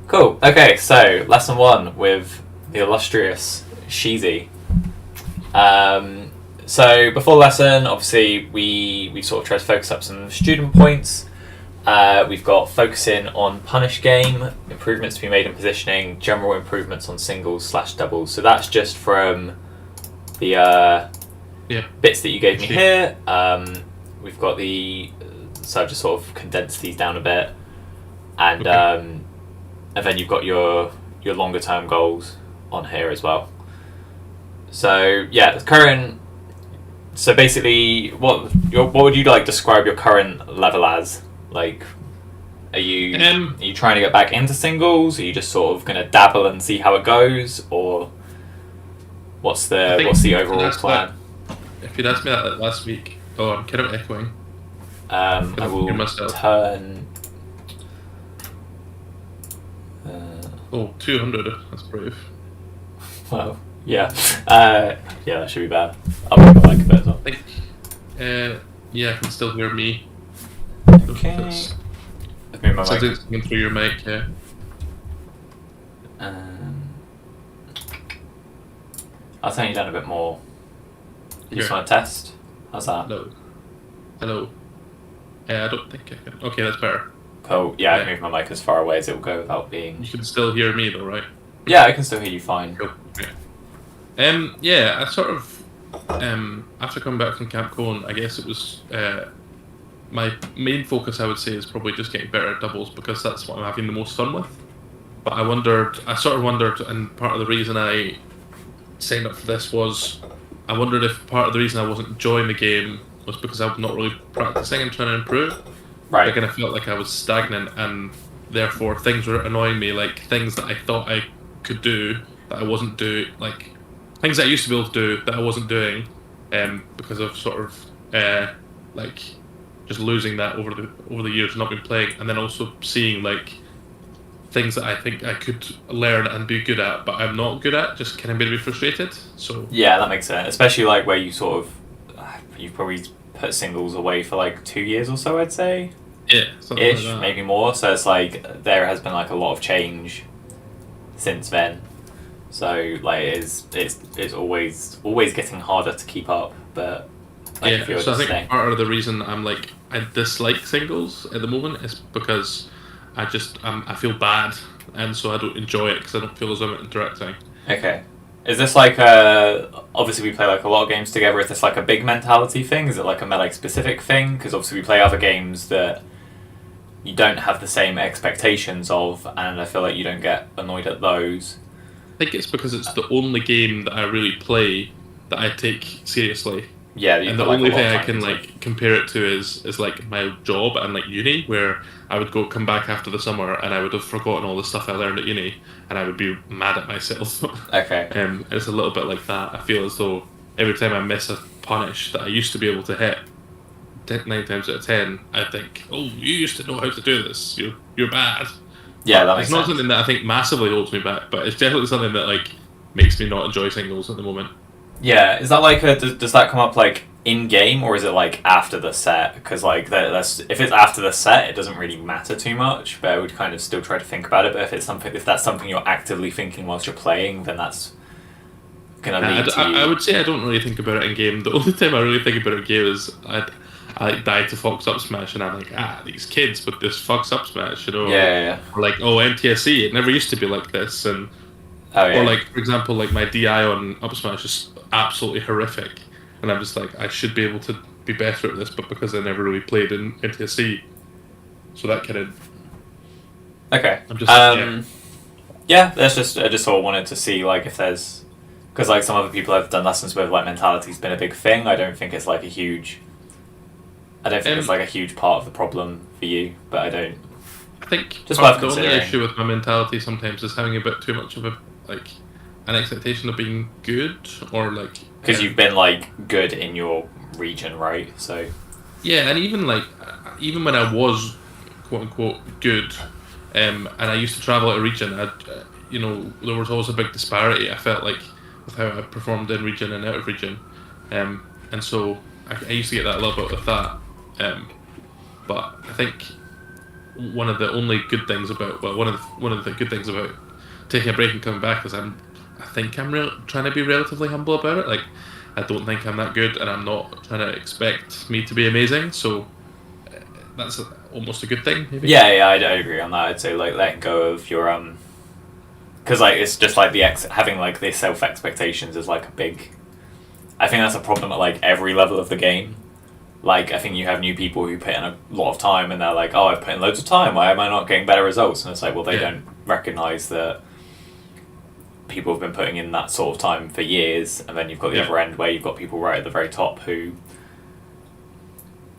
Cool. Okay, so lesson one with the illustrious Sheezy. So before lesson, obviously we sort of try to focus up some student points. We've got focusing on punish game, improvements to be made in positioning, general improvements on singles/doubles. So that's just from the bits that you gave me here. We've got so I've just sort of condensed these down a bit, and and then you've got your longer term goals on here as well. So yeah, the current. So basically, what would you like describe your current level as? Like, are you trying to get back into singles? Are you just sort of gonna dabble and see how it goes, or what's the overall plan? If you'd asked me that last week, I'm kind of echoing. I will turn. 200. That's brave. Well, yeah, yeah, that should be bad. I'll make my mic a bit as well. I think, yeah, I can still hear me. Okay. I've moved my mic. Something through your mic, yeah. I'll turn you down a bit more. You just want to test? How's that? No. Hello. I don't think I can. Okay, that's better. Cool. Yeah, I've moved my mic as far away as it will go without being. You can still hear me though, right? Yeah, I can still hear you fine. Cool. Yeah. Yeah, I sort of after coming back from Camp Cone, I guess it was my main focus, I would say, is probably just getting better at doubles because that's what I'm having the most fun with. But I sort of wondered, and part of the reason I signed up for this was I wondered if part of the reason I wasn't enjoying the game was because I was not really practicing and trying to improve. Right. I kind of felt like I was stagnant, and therefore things were annoying me, like things that I thought I could do that I wasn't doing, like things that I used to be able to do that I wasn't doing, because of sort of like just losing that over the years, not been playing, and then also seeing like things that I think I could learn and be good at, but I'm not good at, just kind of made me frustrated. So yeah, that makes sense. Especially like where you sort of you've probably put singles away for like 2 years or so, I'd say. Yeah, ish, like maybe more. So it's like there has been like a lot of change since then. So like it's always getting harder to keep up. But like, yeah, so I think part of the reason I dislike singles at the moment is because I feel bad, and so I don't enjoy it because I don't feel as though I'm interacting. Okay. Is this like obviously we play like a lot of games together, is this like a big mentality thing? Is it like a melee specific thing? Because obviously we play other games that you don't have the same expectations of, and I feel like you don't get annoyed at those. I think it's because it's the only game that I really play that I take seriously. Yeah, and the only thing I can like compare it to is like my job and like uni, where I would come back after the summer and I would have forgotten all the stuff I learned at uni, and I would be mad at myself. Okay. It's a little bit like that. I feel as though every time I miss a punish that I used to be able to hit 9 times out of 10, I think, oh, you used to know how to do this. You're bad. Yeah, that makes sense. It's not something that I think massively holds me back, but it's definitely something that like makes me not enjoy singles at the moment. Yeah, is that like does that come up like in game, or is it like after the set? Because like that's if it's after the set, it doesn't really matter too much. But I would kind of still try to think about it. But if that's something you're actively thinking whilst you're playing, then that's gonna lead to. I would say I don't really think about it in game. The only time I really think about it in game is I like die to Fox Up Smash, and I'm like, these kids with this Fox Up Smash, you know? Yeah. Or like, MTSE, it never used to be like this, and or like, for example, like my DI on Up Smash is absolutely horrific, and I'm just like, I should be able to be better at this, but because I never really played in MTSE, so that kind of. Okay. I'm just yeah. That's just I just sort of wanted to see like if there's because like some other people I've done lessons with, like mentality's been a big thing. I don't think it's like a huge. I don't think it's like a huge part of the problem for you, but I think just worth the considering. only issue with my mentality sometimes is having a bit too much of an expectation of being good, or like because you've been like good in your region, right? So yeah, and even when I was quote unquote good, and I used to travel out of region, there was always a big disparity. I felt like with how I performed in region and out of region, and so I used to get that a little bit with that. But I think one of the only good things about one of the good things about taking a break and coming back is I think I'm trying to be relatively humble about it. Like, I don't think I'm that good, and I'm not trying to expect me to be amazing. So that's almost a good thing, maybe. Yeah, I agree on that. I'd say like letting go of your because like it's just like having like the self expectations is like a big. I think that's a problem at like every level of the game. Like, I think you have new people who put in a lot of time and they're like, oh, I've put in loads of time, why am I not getting better results? And it's like, well, they don't recognise that people have been putting in that sort of time for years, and then you've got the other end where you've got people right at the very top who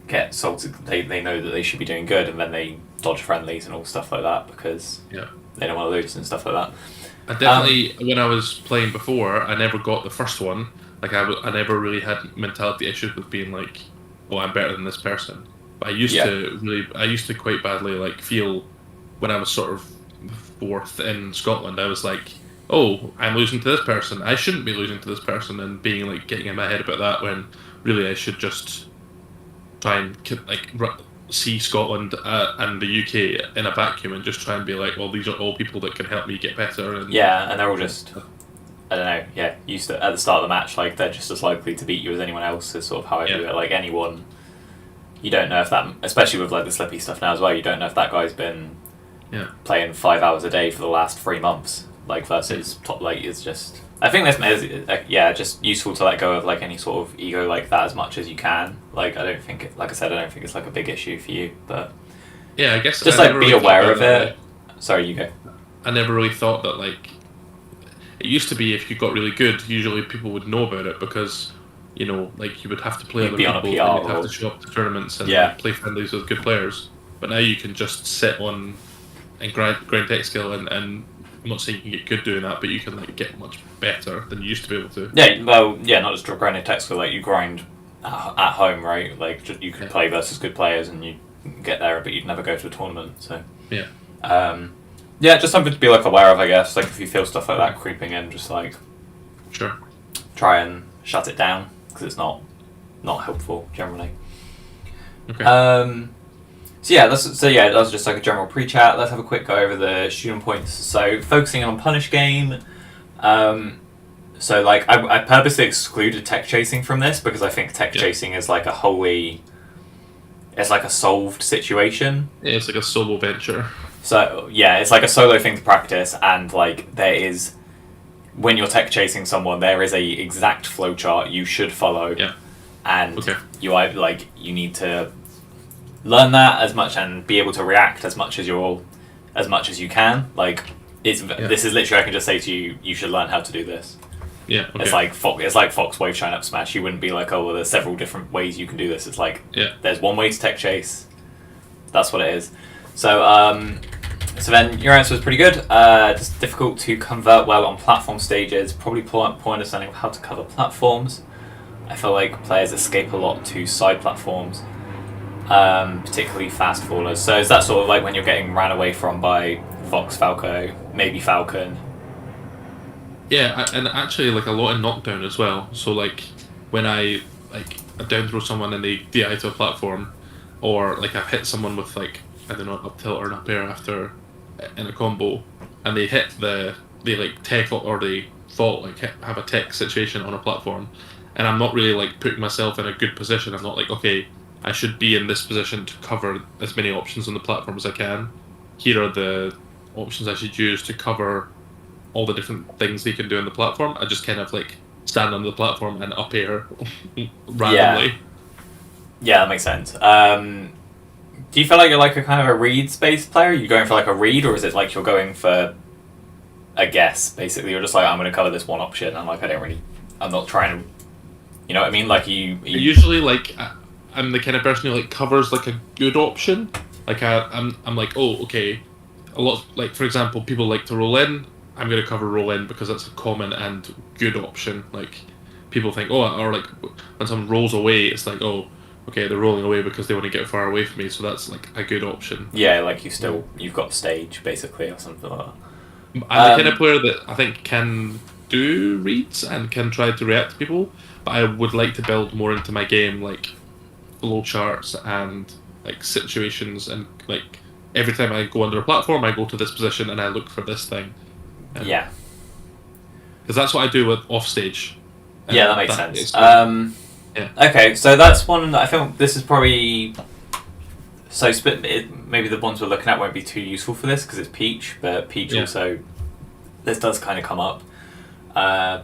get salted, they know that they should be doing good, and then they dodge friendlies and all stuff like that because they don't want to lose and stuff like that. I definitely, when I was playing before, I never got the first one. Like, I never really had mentality issues with being like, oh, I'm better than this person. But I used to quite badly like feel when I was sort of fourth in Scotland, I was like, oh, I'm losing to this person. I shouldn't be losing to this person, and being like getting in my head about that when really I should just try and like see Scotland and the UK in a vacuum and just try and be like, well, these are all people that can help me get better. And and they're all just, I don't know, used to, at the start of the match, like, they're just as likely to beat you as anyone else, is sort of how I view it. Like, anyone, you don't know if that, especially with, like, the slippy stuff now as well, you don't know if that guy's been playing 5 hours a day for the last 3 months, like, versus top, like, it's just, I think that's, just useful to let go of, like, any sort of ego like that as much as you can. Like, I don't think, like I said, I don't think it's, like, a big issue for you, but... Yeah, I guess... Just, like, be aware of it. Sorry, you go. I never really thought that, like... It used to be if you got really good, usually people would know about it because, you know, like you would have to play other people and you'd have to show up to tournaments and like, play friendlies with good players. But now you can just sit on and grind tech skill and I'm not saying you can get good doing that, but you can like get much better than you used to be able to. Yeah, well, not just grinding tech skill, like you grind at home, right? Like you can play versus good players and you get there, but you'd never go to a tournament. So just something to be like aware of, I guess. Like if you feel stuff like that creeping in, just like try and shut it down because it's not helpful generally. Okay. That was just like a general pre-chat. Let's have a quick go over the student points. So focusing on punish game. So like I purposely excluded tech chasing from this because I think tech chasing is like it's like a solved situation. Yeah, it's like a solo venture. So it's like a solo thing to practice, and like there is, when you're tech chasing someone, there is a exact flowchart you should follow, and you need to learn that as much and be able to react as much as you can. Like this is literally, I can just say to you, you should learn how to do this. Yeah, okay. It's like Fox Wave Shine Up Smash. You wouldn't be like, oh well, there's several different ways you can do this. It's like there's one way to tech chase. That's what it is. So then your answer was pretty good. Just difficult to convert well on platform stages. Probably poor understanding of how to cover platforms. I feel like players escape a lot to side platforms, particularly fast fallers. So is that sort of like when you're getting ran away from by Fox, Falco, maybe Falcon? Yeah, and actually like a lot in knockdown as well. So like when I down throw someone and they DI to a platform, or like I've hit someone with like, I don't know, an up tilt or an up air after in a combo, and they like tech or they fault like have a tech situation on a platform, and I'm not really like putting myself in a good position. I'm not like, okay, I should be in this position to cover as many options on the platform as I can. Here are the options I should use to cover all the different things they can do on the platform. I just kind of like stand on the platform and up air randomly. Yeah, that makes sense. Do you feel like you're like a kind of a read-based player? Are you going for like a read, or is it like you're going for a guess, basically? You're just like, I'm going to cover this one option, and like I'm not trying to, you know what I mean? Like you usually like, I'm the kind of person who like covers like a good option. Like I'm like, oh, okay. A lot, like for example, people like to roll in. I'm going to cover roll in because that's a common and good option. Like people think, oh, or like when someone rolls away, it's like, oh, okay, they're rolling away because they want to get far away from me, so that's like a good option. Yeah, like you've got stage basically or something like that. I'm the kind of player that I think can do reads and can try to react to people, but I would like to build more into my game like flow charts and like situations and like every time I go under a platform, I go to this position and I look for this thing. Yeah. Because that's what I do with offstage. Yeah, that makes sense. Yeah. Okay, so that's one that I think this is probably... So maybe the ones we're looking at won't be too useful for this because it's Peach, but Peach also... This does kind of come up. I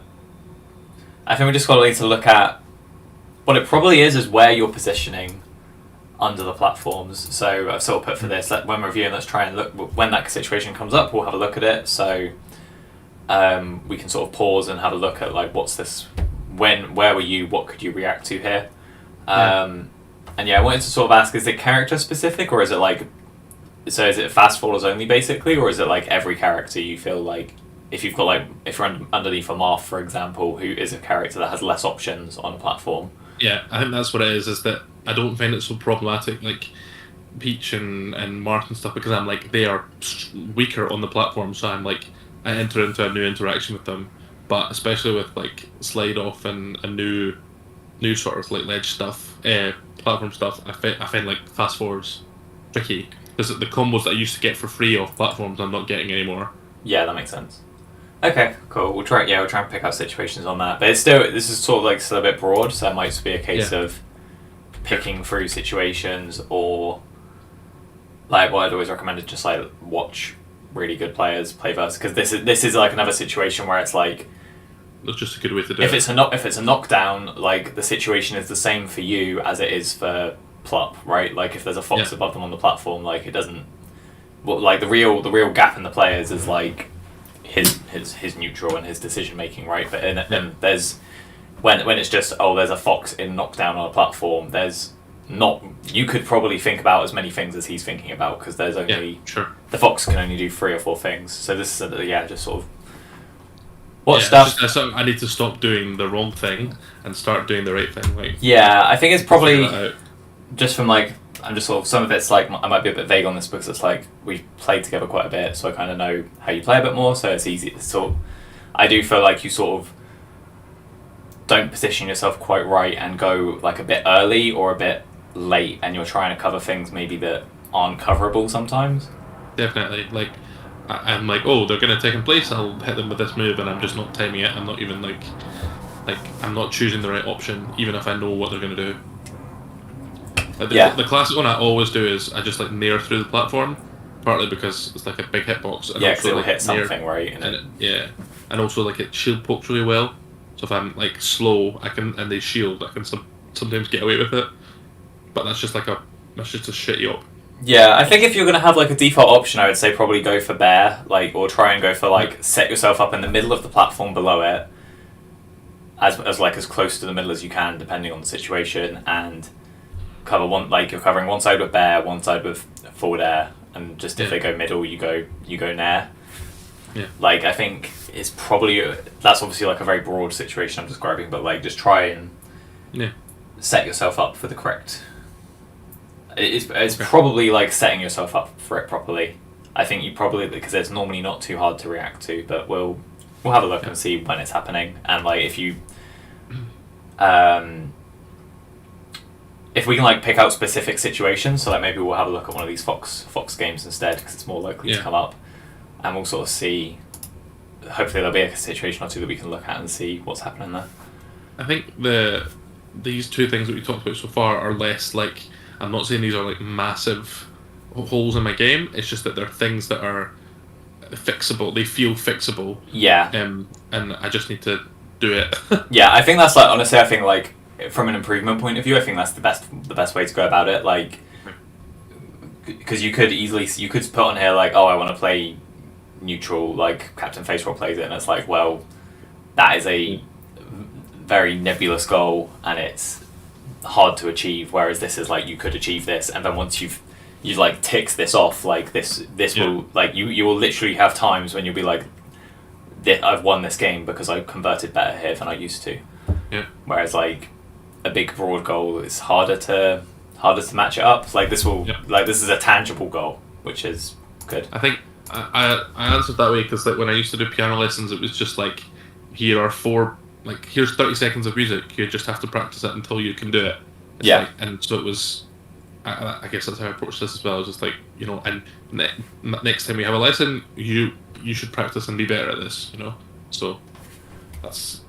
think we just got to need to look at... What it probably is where you're positioning under the platforms. So I've sort of put for this, that when reviewing, let's try and look... When that situation comes up, we'll have a look at it. So we can sort of pause and have a look at, like, what's this... Where were you? What could you react to here? And yeah, I wanted to sort of ask: is it character specific, or is it like? So is it fast followers only, basically, or is it like every character you feel like if you've got like if you're underneath a Marth, for example, who is a character that has less options on a platform? Yeah, I think that's what it is. Is that I don't find it so problematic like Peach and Marth and stuff because I'm like they are weaker on the platform, so I'm like I enter into a new interaction with them. But especially with like slide off and a new sort of like ledge stuff, platform stuff, I find like fast forwards tricky because the combos that I used to get for free off platforms I'm not getting anymore. Yeah, that makes sense. Okay, cool. We'll try and pick out situations on that, but it's still this is sort of like still a bit broad, so it might just be a case of picking through situations or like what I'd always recommend is just like watch really good players play versus because this is like another situation where it's like. That's just a good way to do it. If it's a knockdown, like the situation is the same for you as it is for Plup, right? Like if there's a fox above them on the platform, like it doesn't. Well, like the real gap in the players is like his neutral and his decision making, right? But then there's when it's just there's a fox in knockdown on a platform. There's not you could probably think about as many things as he's thinking about because there's only the fox can only do 3 or 4 things. So this is just sort of. What stuff? I need to stop doing the wrong thing and start doing the right thing. Like, yeah, I think it's probably just from like I'm just sort of some of it's like I might be a bit vague on this because it's like we've played together quite a bit, so I kind of know how you play a bit more. So it's easy. I do feel like you sort of don't position yourself quite right and go like a bit early or a bit late, and you're trying to cover things maybe that aren't coverable sometimes. Definitely, like. I'm like, oh, they're going to take in place, I'll hit them with this move, and I'm just not timing it. I'm not even like I'm not choosing the right option, even if I know what they're going to do. Like the classic one I always do is I just like nair through the platform, partly because it's like a big hitbox. And because it'll hit something, right? And also like it shield pokes really well. So if I'm like slow, and they shield, I can sometimes get away with it. But that's just a shitty op. Yeah, I think if you're going to have like a default option, I would say probably go for bear, like, or try and go for like set yourself up in the middle of the platform below it, as close to the middle as you can, depending on the situation, and cover one like you're covering one side with bear, one side with forward air, and just if they go middle, you go nair. Yeah. Like I think it's probably that's obviously like a very broad situation I'm describing, but like just try and set yourself up for the correct. It's probably like setting yourself up for it properly. I think you probably because it's normally not too hard to react to, but we'll have a look and see when it's happening, and like if you if we can like pick out specific situations, so like maybe we'll have a look at one of these Fox games instead because it's more likely to come up, and we'll sort of see. Hopefully there'll be a situation or two that we can look at and see what's happening there. I think these 2 things that we talked about so far are less like. I'm not saying these are like massive holes in my game. It's just that they're things that are fixable. They feel fixable. Yeah. And I just need to do it. Yeah, I think that's like honestly. I think like from an improvement point of view, I think that's the best way to go about it. Like, because you could put on here like, oh, I want to play neutral. Like Captain Faceroll plays it, and it's like, well, that is a very nebulous goal, and it's hard to achieve, whereas this is like you could achieve this, and then once you've like ticked this off, like this will like you will literally have times when you'll be like, I've won this game because I converted better here than I used to. Yeah. Whereas like a big broad goal is harder to match it up. Like this will like this is a tangible goal, which is good. I think I answered that way because like when I used to do piano lessons, it was just like here are 4. Like, here's 30 seconds of music, you just have to practice it until you can do it. And so it was I guess that's how I approach this as well. It's just like, you know, and next time we have a lesson, you should practice and be better at this, you know. So that's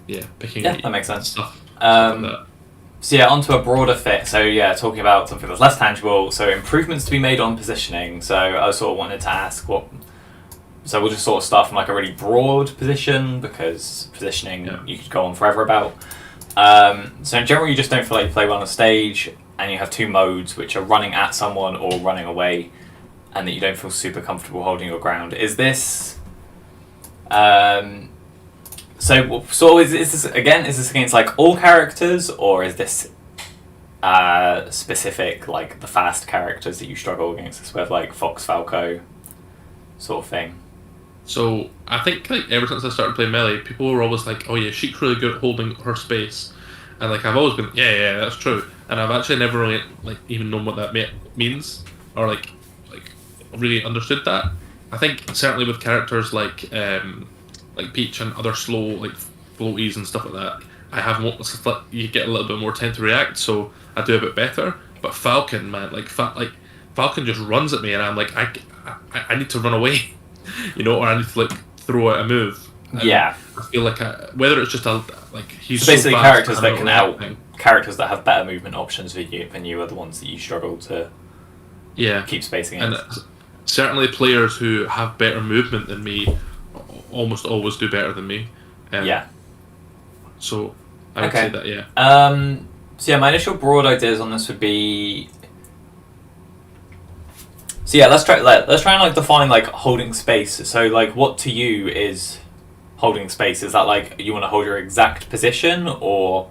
yeah, picking Yeah, that makes sense. stuff like that. So yeah, onto a broader fit. So yeah, talking about something that's less tangible. So improvements to be made on positioning. So I sort of wanted to ask what. So we'll just sort of start from like a really broad position, because positioning you could go on forever about. So in general, you just don't feel like you play well on a stage, and you have two modes, which are running at someone or running away, and that you don't feel super comfortable holding your ground. Is this... So is this against like all characters, or is this specific, like the fast characters that you struggle against? This with like Fox Falco sort of thing. So I think like ever since I started playing melee, people were always like, "Oh yeah, Sheik's really good at holding her space," and like I've always been, yeah, that's true. And I've actually never really like even known what that means, or like really understood that. I think certainly with characters like Peach and other slow like floaties and stuff like that, I have more, you get a little bit more time to react, so I do a bit better. But Falcon, man, Falcon just runs at me, and I'm like, I need to run away, you know, or I need to like throw out a move. And yeah, I feel like whether it's just he's so basically so characters that can characters that have better movement options than you are the ones that you struggle to keep spacing in. And certainly players who have better movement than me almost always do better than me. Yeah. So I would say that, yeah. So yeah, my initial broad ideas on this would be. So yeah, let's try and like define like holding space. So like, what to you is holding space? Is that like you want to hold your exact position, or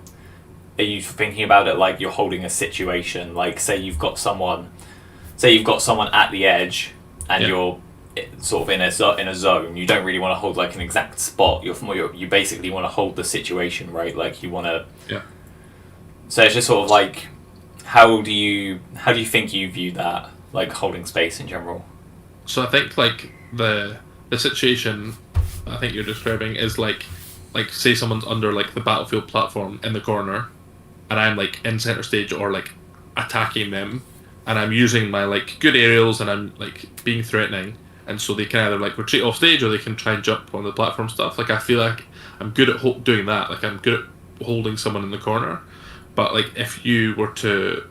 are you thinking about it like you're holding a situation? Like say you've got someone at the edge, and you're sort of in a zone. You don't really want to hold like an exact spot. You basically want to hold the situation, right? Like you want to. Yeah. So it's just sort of like, how do you think you view that, like holding space in general? So I think like the situation I think you're describing is like say someone's under like the battlefield platform in the corner, and I'm like in center stage or like attacking them, and I'm using my like good aerials, and I'm like being threatening, and so they can either like retreat off stage or they can try and jump on the platform stuff. Like I feel like I'm good at doing that. Like I'm good at holding someone in the corner. But like if you were to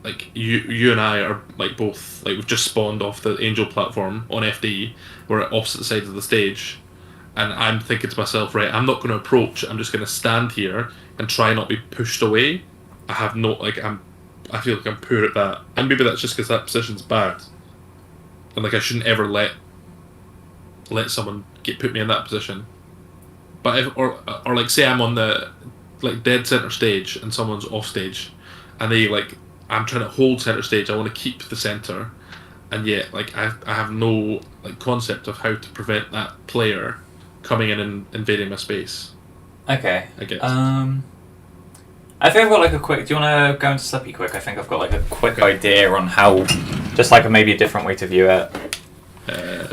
like you and I are like both like we've just spawned off the Angel platform on FD, we're at opposite sides of the stage, and I'm thinking to myself, right, I'm not going to approach. I'm just going to stand here and try not be pushed away. I feel like I'm poor at that, and maybe that's just because that position's bad, and like I shouldn't ever let someone put me in that position. But if or like say I'm on the like dead center stage and someone's off stage, and I'm trying to hold center stage. I want to keep the center, and yet like I have no like concept of how to prevent that player coming in and invading my space. Okay. I guess. I think I've got like a quick. Do you want to go into Slippy quick? I think I've got like a quick idea on how, just like maybe a different way to view it.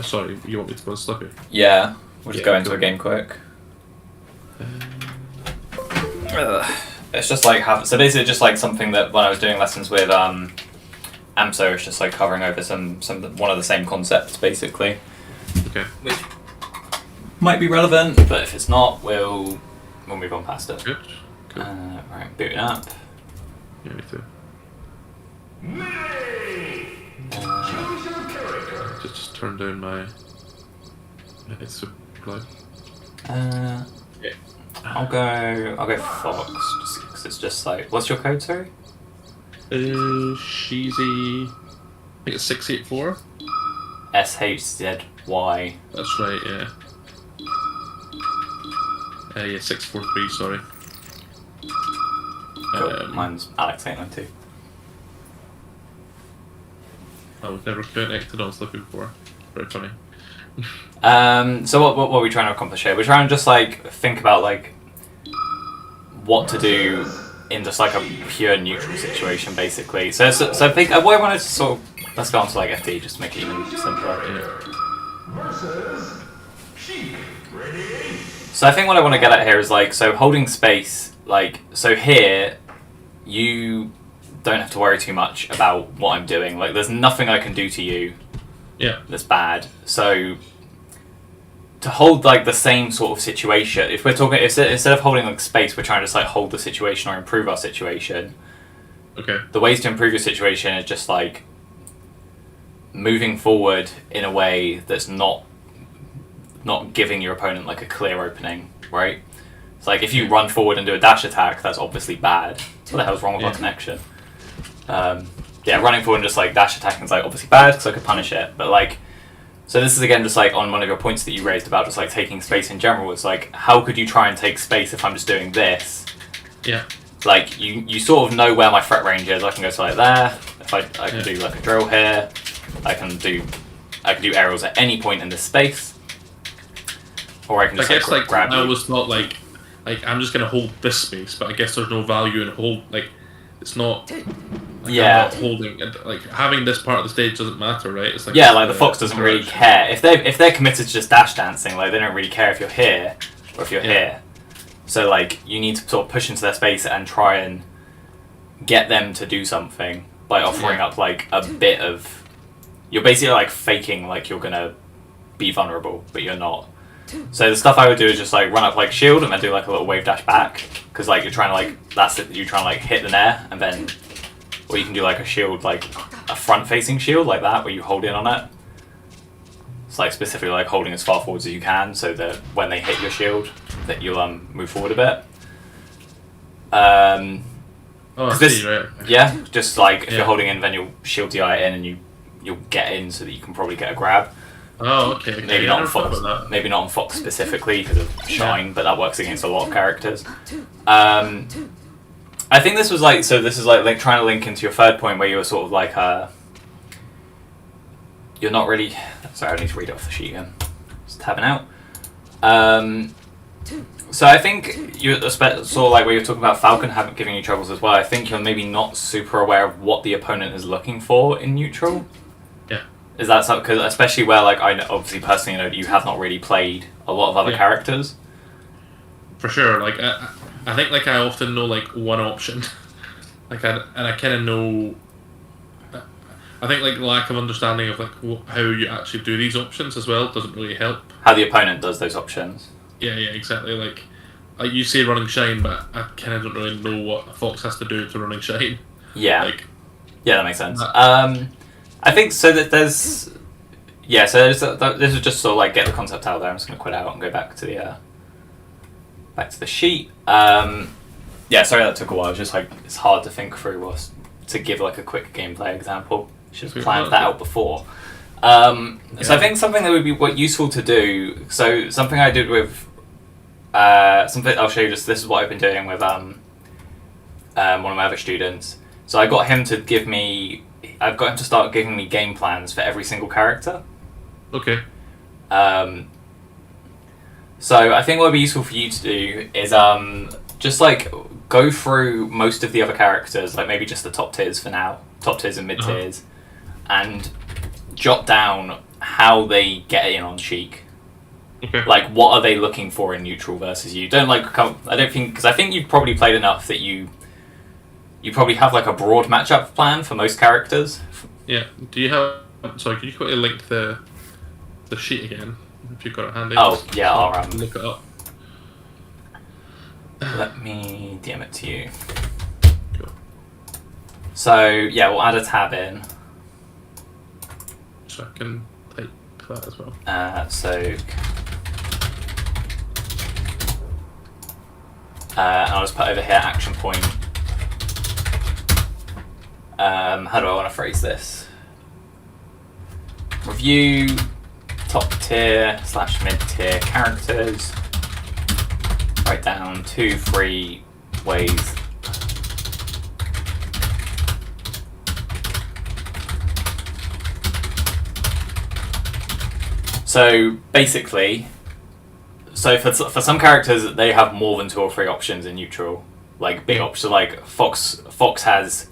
Sorry, you want me to go into Slippy? Yeah, we'll just go into a game quick. It's just like so basically just like something that when I was doing lessons with AMSO, it's just like covering over one of the same concepts basically. Okay. Which might be relevant, but if it's not, we'll move on past it. Good. Cool. Right, booting up. Yeah, me too. Just turn down my. It's reply. Yeah. I'll go Fox, just because it's just like. What's your code, sorry? Sheezy. I think it's 684. SHZY. That's right, yeah. Yeah, 643. Sorry. Cool. Mine's Alex892. I was never connected on Slippy before. Very funny. So what are we trying to accomplish here? We're trying to just like think about like what to do in just like a pure neutral situation, basically. So I think what I wanted to sort of let's go on to like FD just to make it even simpler. Versus Sheik. Ready? So I think what I want to get at here is like, so holding space, like, so here you don't have to worry too much about what I'm doing. Like, there's nothing I can do to you that's bad. So to hold like the same sort of situation, if we're talking, instead of holding like space, we're trying to just like hold the situation or improve our situation. Okay. The ways to improve your situation is just like moving forward in a way that's not giving your opponent like a clear opening, right? It's like if you run forward and do a dash attack, that's obviously bad. What the hell's wrong with our connection? Running forward and just like dash attacking is like obviously bad because I could punish it, but like, so this is again just like on one of your points that you raised about just like taking space in general. It's like, how could you try and take space if I'm just doing this? Yeah. Like you sort of know where my threat range is. I can go to like there. If I can do like a drill here. I can do aerials at any point in this space. Or I can just grab I you. always thought like I'm just gonna hold this space, but I guess there's no value in it's not. Like, I'm not holding like having this part of the stage doesn't matter, right? It's like the fox doesn't really care if they're committed to just dash dancing. Like they don't really care if you're here or if you're here. So like you need to sort of push into their space and try and get them to do something by offering up like a bit of. You're basically like faking like you're gonna be vulnerable, but you're not. So the stuff I would do is just like run up like shield and then do like a little wave dash back, because like you're trying to like you're trying to like hit the nair, and then, or you can do like a shield, like a front facing shield like that where you hold in on it. It's like specifically like holding as far forwards as you can so that when they hit your shield that you'll move forward a bit. I see, right. Yeah, just like if you're holding in, then you'll shield DI in and you'll get in so that you can probably get a grab. Oh, okay. Maybe not on Fox. Maybe not on Fox specifically because of Shine, but that works against a lot of characters. I think this was like, so this is like trying to link into your third point where you were sort of like you're not really. Sorry, I need to read it off the sheet again. Just tabbing out. So I think you sort of like where you're talking about Falcon giving you troubles as well. I think you're maybe not super aware of what the opponent is looking for in neutral. Yeah. Is that something? Because especially where like I obviously personally know that you have not really played a lot of other characters. For sure, like I think like I often know like one option, like I kind of know. I think like lack of understanding of like how you actually do these options as well doesn't really help. How the opponent does those options. Yeah, exactly. Like you say running shine, but I kind of don't really know what a fox has to do to running shine. Yeah. Like, yeah, that makes sense. I think so that there's. Yeah, so this is just sort of like get the concept out there. I'm just going to quit out and go back to the sheet. Yeah, sorry that took a while. It's just like it's hard to think through to give like a quick gameplay example. Should have planned that out before. So I think something that would be useful to do. So something I did with something I'll show you. Just this is what I've been doing with one of my other students. So I got him to give me. I've got him to start giving me game plans for every single character. Okay. So I think what would be useful for you to do is just like go through most of the other characters, like maybe just the top tiers for now, top tiers and mid tiers, and jot down how they get in on Sheik. Okay. Like what are they looking for in neutral versus you? Don't like come. I don't think because I think you've probably played enough that you probably have like a broad matchup plan for most characters. Yeah. Do you have? Sorry, can you quickly link the sheet again if you've got it handy? Oh yeah, I'll look it up. Let me DM it to you. Cool. So yeah, we'll add a tab in. So I can type that as well. And I'll just put over here action point. How do I want to phrase this? Review top tier / mid tier characters. Write down 2-3 ways. So basically, for some characters they have more than 2 or 3 options in neutral, like big options. Like Fox has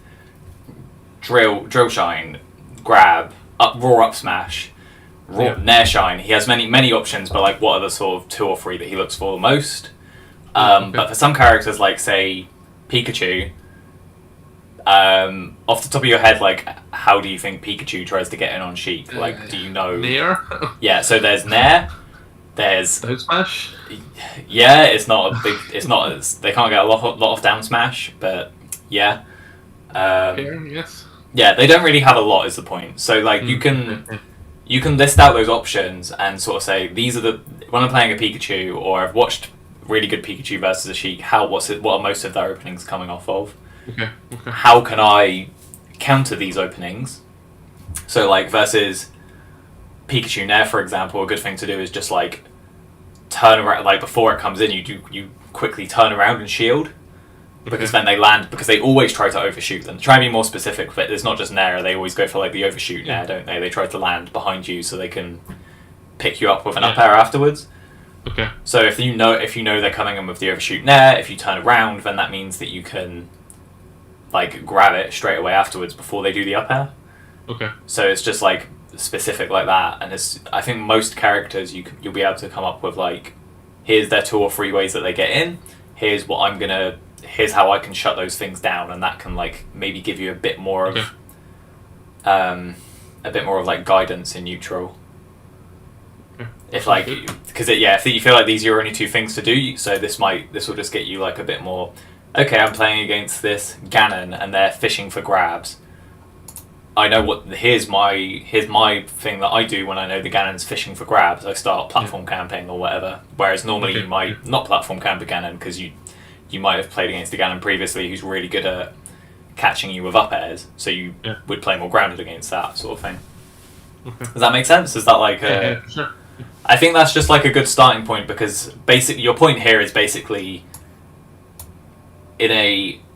drill shine, grab, raw up smash, nair shine. He has many options, but like what are the sort of 2 or 3 that he looks for the most? But for some characters, like say Pikachu, Off the top of your head, like, how do you think Pikachu tries to get in on Sheik? Like, do you know? Nair? Yeah, so there's Nair. There's Down smash? yeah, it's not a big. It's not. They can't get a lot of down smash, but yeah. Fair, yes. Yeah, they don't really have a lot. Is the point? So like you can list out those options and sort of say these are the when I'm playing a Pikachu or I've watched really good Pikachu versus a Sheik. What are most of their openings coming off of? Okay. How can I counter these openings? So like versus Pikachu Nair, for example, a good thing to do is just like turn around, like before it comes in, you quickly turn around and shield, because then they land, because they always try to overshoot them. Try and be more specific, but it's not just Nair, they always go for like the overshoot Nair, don't they? They try to land behind you so they can pick you up with an up air afterwards. Okay. So if you know they're coming in with the overshoot Nair, if you turn around, then that means that you can like grab it straight away afterwards before they do the up air. Okay. So it's just like specific like that, and I think most characters you'll be able to come up with like, here's their 2 or 3 ways that they get in. Here's how I can shut those things down, and that can like maybe give you a bit more of like guidance in neutral. Okay. If like, because if you feel like these are your only 2 things to do, so this will just get you like a bit more. Okay, I'm playing against this Ganon, and they're fishing for grabs. I know here's my thing that I do when I know the Ganon's fishing for grabs. I start platform camping or whatever. Whereas normally you might not platform camp a Ganon because you might have played against the Ganon previously who's really good at catching you with up airs, so you would play more grounded against that sort of thing. Okay. Does that make sense? Is that like sure. I think that's just like a good starting point, because basically your point here is basically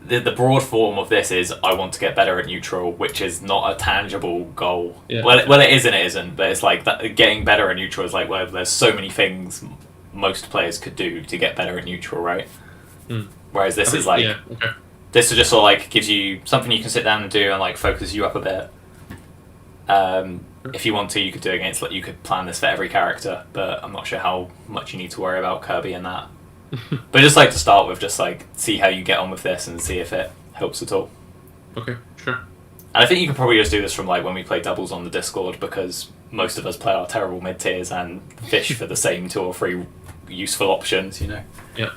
the broad form of this is I want to get better at neutral, which is not a tangible goal. Yeah. Well, it is and it isn't, but it's like that, getting better at neutral is like, well, there's so many things most players could do to get better at neutral, right? Whereas this is like, this is just sort of like gives you something you can sit down and do and like focus you up a bit. If you want to, you could do it against, like, you could plan this for every character, but I'm not sure how much you need to worry about Kirby in that. But just like to start with, just like see how you get on with this and see if it helps at all. Okay, sure. And I think you could probably just do this from like when we play doubles on the Discord, because most of us play our terrible mid tiers and fish for the same 2 or 3 useful options, you know. Yeah.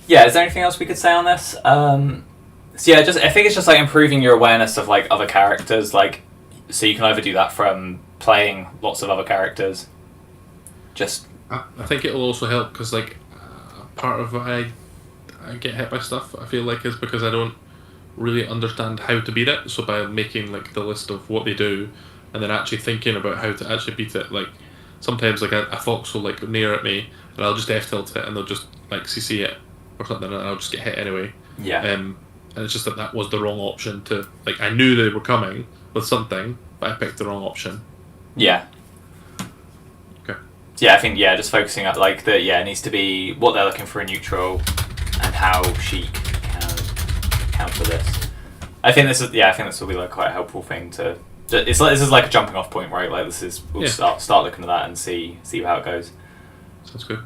Yeah. Is there anything else we could say on this? So yeah, I think it's just like improving your awareness of like other characters, like, so you can either do that from playing lots of other characters. I think it'll also help because like part of why I get hit by stuff, I feel like, is because I don't really understand how to beat it. So by making like the list of what they do and then actually thinking about how to actually beat it, like sometimes like a fox will like near at me and I'll just F tilt it and they'll just like CC it or something and I'll just get hit anyway. Yeah. And it's just that was the wrong option to, like, I knew they were coming with something, but I picked the wrong option. Yeah. Okay. Yeah, I think just focusing up like it needs to be what they're looking for in neutral and how Sheik can counter this. I think this will be like quite a helpful thing to. This is like a jumping off point, right? Like we'll start looking at that and see how it goes. Sounds good.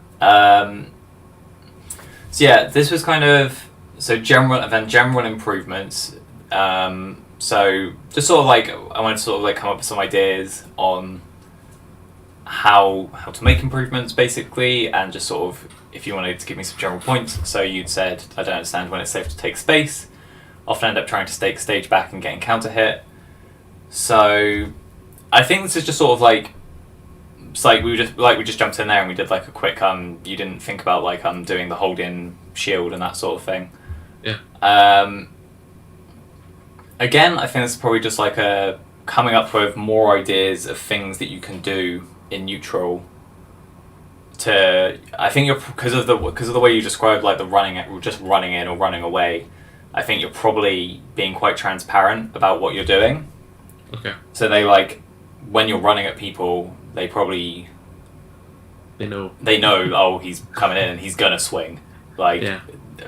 So yeah, this was kind of general improvements. So just sort of like I wanted to sort of like come up with some ideas on how to make improvements basically, and just sort of if you wanted to give me some general points. So you'd said, I don't understand when it's safe to take space. Often end up trying to stake stage back and getting counter hit. So I think this is just sort of like, it's like we just jumped in there and we did like a quick you didn't think about like doing the hold in shield and that sort of thing. Yeah. Again, I think it's probably just like coming up with more ideas of things that you can do in neutral. I think because of the way you described like the running in or running away, I think you're probably being quite transparent about what you're doing. Okay. So they like when you're running at people, they know. Oh, he's coming in and he's gonna swing. Like. Yeah.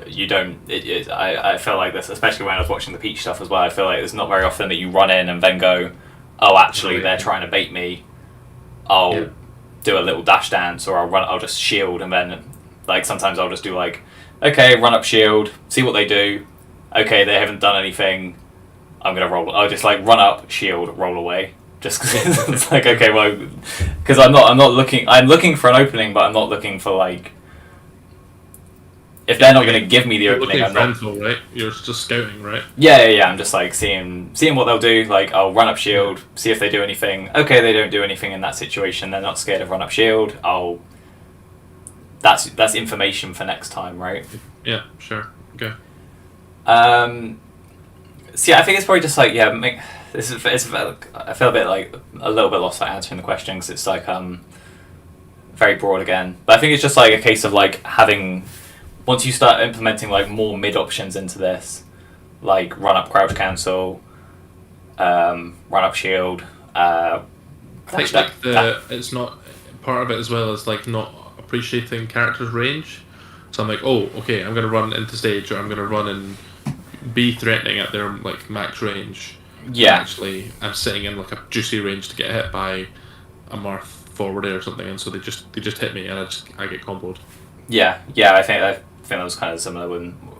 You don't. I feel like this, especially when I was watching the Peach stuff as well. I feel like it's not very often that you run in and then go, "Oh, actually, they're trying to bait me. I'll do a little dash dance, or I'll just shield." And then, like sometimes I'll just do like okay, run up shield, see what they do. Okay, they haven't done anything. I'm gonna roll. I'll just like run up shield, roll away. Just because it's like, okay, well, because I'm not looking. I'm looking for an opening, but I'm not looking for like. If they're not going to give me the opening, looking I'm not. info, right? You're just scouting, right? Yeah. I'm just like seeing what they'll do. Like I'll run up shield, see if they do anything. Okay, they don't do anything in that situation. They're not scared of run up shield. That's information for next time, right? Yeah, sure. Okay. So yeah, I think it's probably just like I feel a bit like a little bit lost like answering the question because it's like very broad again. But I think it's just like a case of like having. Once you start implementing like more mid options into this, like run up crouch cancel, run up shield. I think it's not part of it as well as like not appreciating characters' range. So I'm like, oh, okay, I'm gonna run into stage, or I'm gonna run and be threatening at their like max range. Yeah. And actually, I'm sitting in like a juicy range to get hit by a Marth forward air or something, and so they just hit me, and I get comboed. Yeah. I think that was kind of similar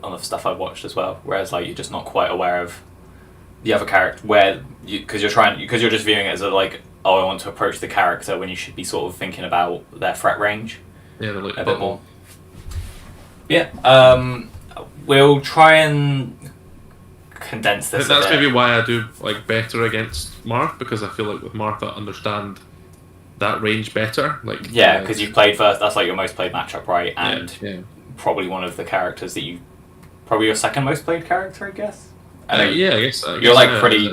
on the stuff I've watched as well. Whereas like you're just not quite aware of the other character because you're just viewing it as like, oh, I want to approach the character when you should be sort of thinking about their threat range. Yeah, they're like a bit more. Yeah. We'll try and condense this. That's maybe why I do like better against Marth, because I feel like with Marth I understand that range better. Like because you've played first. That's like your most played matchup, right? And yeah. Probably one of the characters that probably your second most played character, I guess. I guess you're like pretty.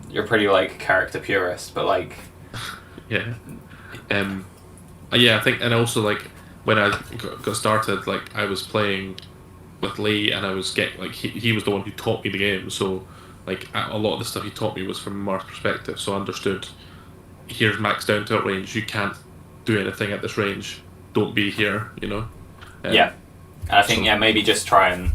You're pretty like character purist, but like. Yeah. I think, and also like when I got started, like I was playing with Lee, and I was he was the one who taught me the game. So like a lot of the stuff he taught me was from Marth's perspective. So I understood. Here's max down tilt range. You can't do anything at this range. Don't be here. You know. Yeah. And I think maybe just try and.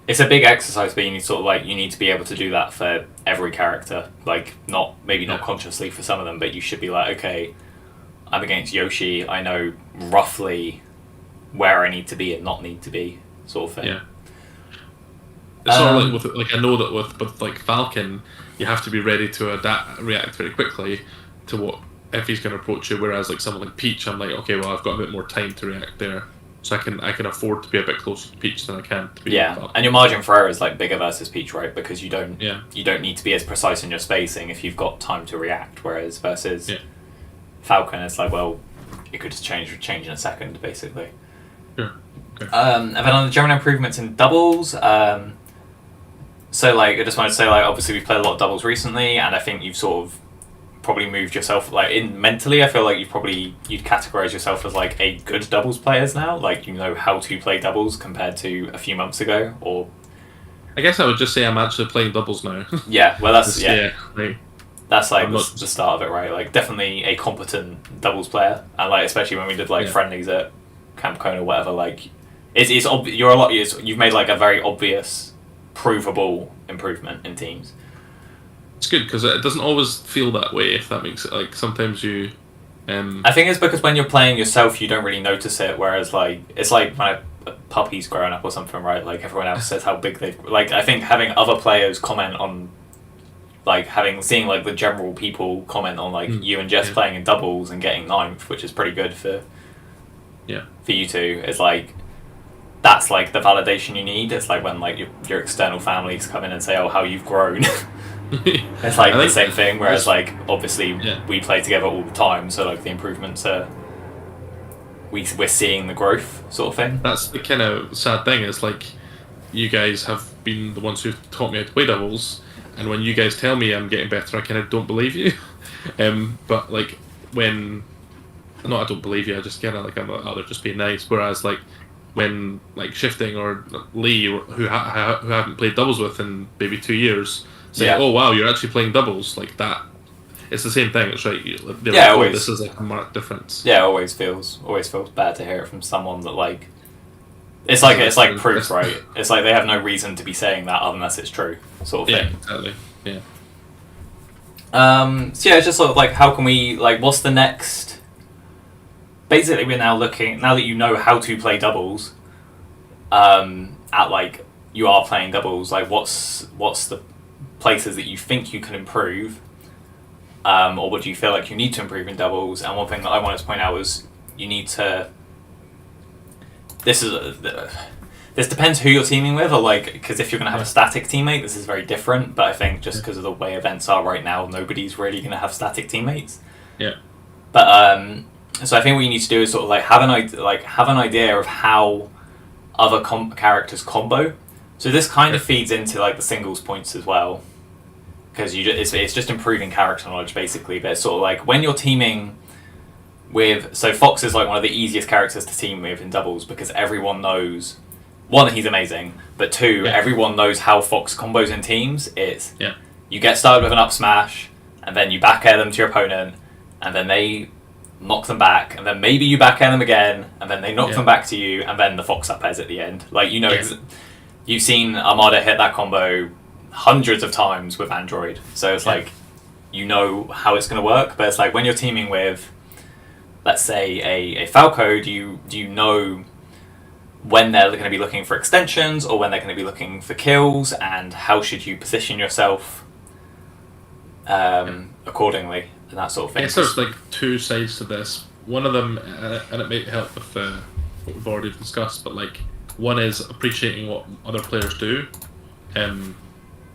It's a big exercise, but you need you need to be able to do that for every character. Like not consciously for some of them, but you should be like, okay, I'm against Yoshi. I know roughly where I need to be and not need to be, sort of thing. Yeah. It's sort of like I know that with like Falcon, you have to be ready to react very quickly to what if he's going to approach you. Whereas like someone like Peach, I'm like, okay, well I've got a bit more time to react there. So I can afford to be a bit closer to Peach than I can to be and your margin for error is like bigger versus Peach, right? Because you don't need to be as precise in your spacing if you've got time to react. Whereas versus Falcon, it's like, well, it could just change in a second, basically. Yeah. Okay. And then on the general improvements in doubles, so like I just wanted to say, like obviously we've played a lot of doubles recently, and I think you've sort of probably moved yourself mentally. I feel like you'd categorize yourself as like a good doubles players now, like you know how to play doubles compared to a few months ago. Or I guess I would just say I'm actually playing doubles now. Yeah, well that's that's like the start of it, right? Like definitely a competent doubles player, and like especially when we did like friendlies at Camp Kona or whatever, like you've made like a very obvious, provable improvement in teams. It's good because it doesn't always feel that way. If that makes it like sometimes you. I think it's because when you're playing yourself, you don't really notice it. Whereas like it's like when a puppy's growing up or something, right? Like everyone else says how big they like. I think having other players comment on, like seeing like the general people comment on like you and Jess playing in doubles and getting ninth, which is pretty good for you two. Is like that's like the validation you need. It's like when like your external families come in and say, "Oh, how you've grown." It's like the same thing, whereas like obviously we play together all the time, so like the improvements are we're seeing the growth sort of thing. That's the kind of sad thing, is like you guys have been the ones who've taught me how to play doubles, and when you guys tell me I'm getting better, I kind of don't believe you. But like I don't believe you, I just kind of like they're just being nice. Whereas like when like Shifting or Lee, who haven't played doubles with in maybe 2 years, say, oh wow, you're actually playing doubles, like that. It's the same thing. It's right. Always. This is like a marked difference. Yeah, it always feels bad to hear it from someone that like. It's like proof, right? It's like they have no reason to be saying that unless it's true, sort of thing. Yeah, exactly. Yeah. So yeah, it's just sort of like how can we like what's the next. Basically, we're now looking now that you know how to play doubles. at like you are playing doubles, like what's the places that you think you can improve, or what do you feel like you need to improve in doubles? And one thing that I wanted to point out was you need to. This depends who you're teaming with, or like, because if you're going to have a static teammate, this is very different. But I think just because of the way events are right now, nobody's really going to have static teammates. Yeah. But so I think what you need to do is sort of like have an idea of how other characters combo. So this kind of feeds into like the singles points as well, because it's just improving character knowledge basically. But it's sort of like when you're teaming with, so Fox is like one of the easiest characters to team with in doubles because everyone knows, one, he's amazing, but two, everyone knows how Fox combos in teams. It's you get started with an up smash, and then you back air them to your opponent, and then they knock them back, and then maybe you back air them again, and then they knock them back to you, and then the Fox up airs at the end. Like, you know, you've seen Armada hit that combo hundreds of times with Android, so it's like, you know how it's going to work. But it's like when you're teaming with, let's say, a Falco, do you know when they're going to be looking for extensions or when they're going to be looking for kills, and how should you position yourself accordingly, and that sort of thing. I guess there's like two sides to this. One of them, and it might help with what we've already discussed, but like one is appreciating what other players do,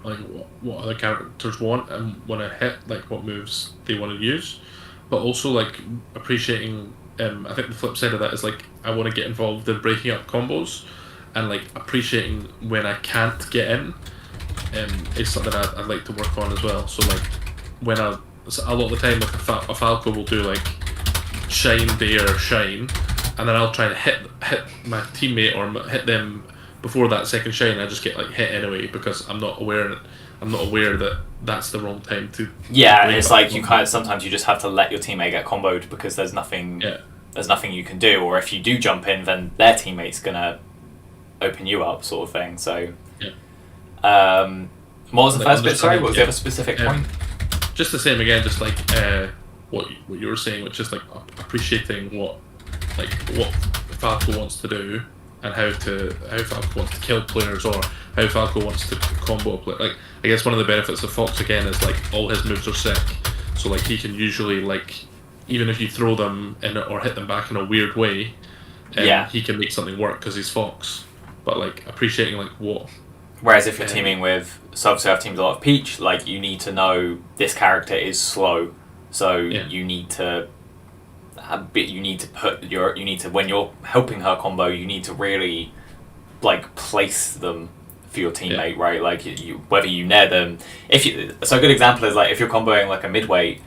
like what other characters want and want to hit, like what moves they want to use, but also like appreciating. I think the flip side of that is like I want to get involved in breaking up combos, and like appreciating when I can't get in. Is something I'd like to work on as well. So like when a lot of the time like a Falco will do like shine, dare, shine, and then I'll try and hit my teammate or hit them before that second shine. I just get like hit anyway because I'm not aware that that's the wrong time to. Yeah, and it's like you kind of sometimes you just have to let your teammate get comboed because there's nothing. Yeah. There's nothing you can do, or if you do jump in, then their teammate's gonna open you up, sort of thing. So. Yeah. What was the first bit? Sorry, what was the other specific point? Just the same again, just like what you were saying, which is like appreciating what Falco wants to do and how Falco wants to kill players or how Falco wants to combo a player. Like I guess one of the benefits of Fox again is like all his moves are sick, so like he can usually like even if you throw them in or hit them back in a weird way, he can make something work because he's Fox. But like appreciating like what. Whereas if you're teaming with, so obviously I've teamed a lot of Peach, like you need to know this character is slow, so you need to when you're helping her combo, you need to really like place them for your teammate, right? Like whether you nair them, so a good example is like if you're comboing like a midweight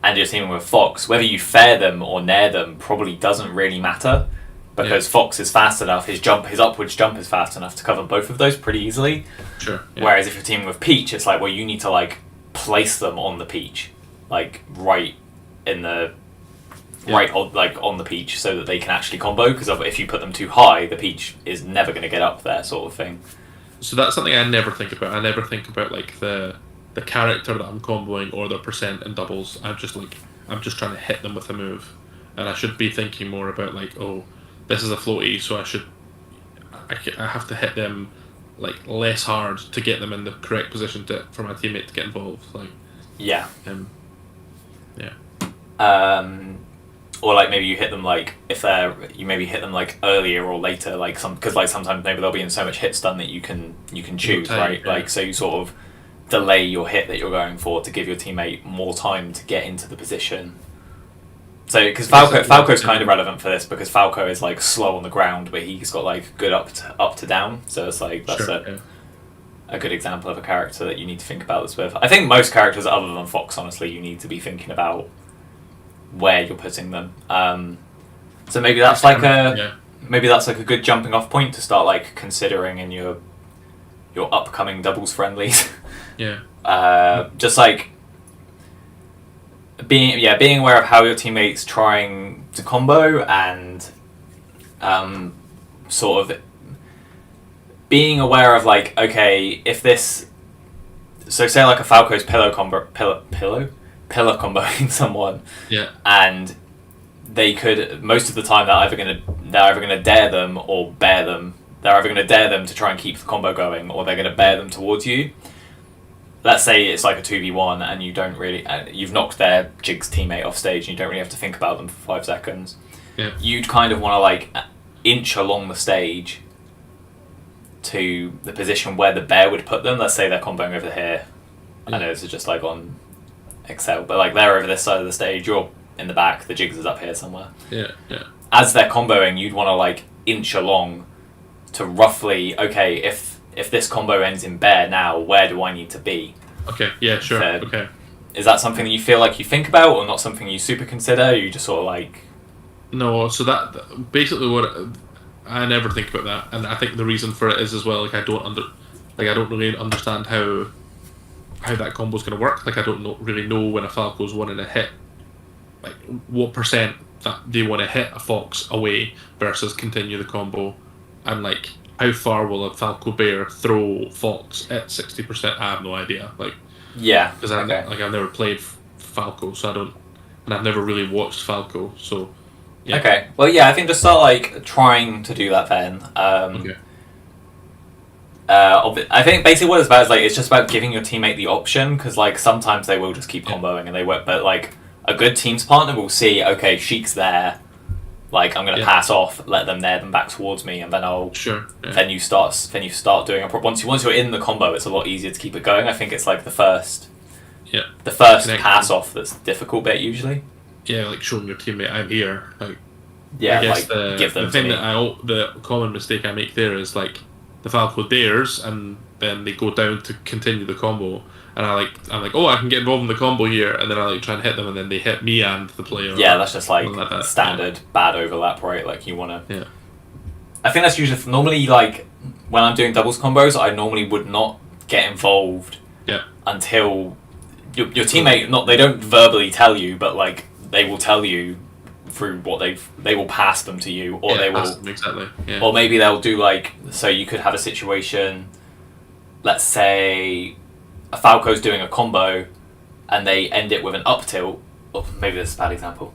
and you're teaming with Fox, whether you fair them or nair them probably doesn't really matter. Because Fox is fast enough, his upwards jump is fast enough to cover both of those pretty easily. Sure. Yeah. Whereas if you're teaming with Peach, it's like, well, you need to like place them on the Peach, like right in the on the Peach, so that they can actually combo. Because if you put them too high, the Peach is never going to get up there, sort of thing. So that's something I never think about. I never think about like the character that I'm comboing or their percent in doubles. I'm just trying to hit them with a move, and I should be thinking more about like, oh, this is a floaty, so I have to hit them like less hard to get them in the correct position for my teammate to get involved. Like or like maybe you hit them like you maybe hit them like earlier or later, like because like sometimes maybe they'll be in so much hit stun that you can choose, right? Like so you sort of delay your hit that you're going for to give your teammate more time to get into the position. So, because Falco's kind of relevant for this because Falco is like slow on the ground, but he's got like good up to down. So it's like that's a good example of a character that you need to think about this with. I think most characters other than Fox, honestly, you need to be thinking about where you're putting them. So maybe that's like a good jumping off point to start like considering in your upcoming doubles friendlies. Just like. Being aware of how your teammate's trying to combo and sort of being aware of like, okay, if this, so say like a Falco's pillar comboing someone, and they could most of the time they're either gonna dare them or bear them they're either going to dare them to try and keep the combo going, or they're going to bear them towards you. Let's say it's like a 2v1 and you don't really, you've knocked their Jig's teammate off stage and you don't really have to think about them for 5 seconds. Yeah. You'd kind of want to like inch along the stage to the position where the bear would put them. Let's say they're comboing over here. I know this is just like on Excel, but like they're over this side of the stage, you're in the back, the Jigs is up here somewhere. Yeah, yeah. As they're comboing, you'd want to like inch along to roughly, okay, if this combo ends in bear now, where do I need to be? Okay, yeah, sure. Okay. Is that something that you feel like you think about, or not something you super consider? Or you just sort of like... No, so that basically what I never think about that, and I think the reason for it is as well, like I don't really understand how that combo's going to work. Like I don't really know when a Falco's wanting to hit, like what percent that they want to hit a Fox away versus continue the combo, and like how far will a Falco bear throw Fox at 60%? I have no idea. Like yeah, because I've never played Falco, so I don't, and I've never really watched Falco, so. Yeah. Okay. Well, yeah, I think just start like trying to do that then. Okay. I think basically what it's about is like it's just about giving your teammate the option, because like sometimes they will just keep comboing and they won't. But like a good teams partner will see, okay, Sheik's there, like I'm gonna pass off, let them nair them back towards me, and then I'll then you start doing once you're in the combo, it's a lot easier to keep it going. I think it's like the first pass off that's the difficult bit usually. Yeah, like showing your teammate I'm here. Like, yeah, I guess like give them the thing to me. the common mistake I make there is like the Falco dares and then they go down to continue the combo, and I'm like, oh, I can get involved in the combo here, and then I like try and hit them, and then they hit me and the player. Yeah, that's just like standard bad overlap, right? Like you wanna. Yeah. I think that's usually normally like when I'm doing doubles combos, I normally would not get involved. Yeah. Until your teammate they don't verbally tell you, but like they will tell you through what they will pass them to you, or they will exactly. Yeah. Or maybe they'll do like, so you could have a situation, let's say a Falco's doing a combo and they end it with an up tilt, or maybe this is a bad example.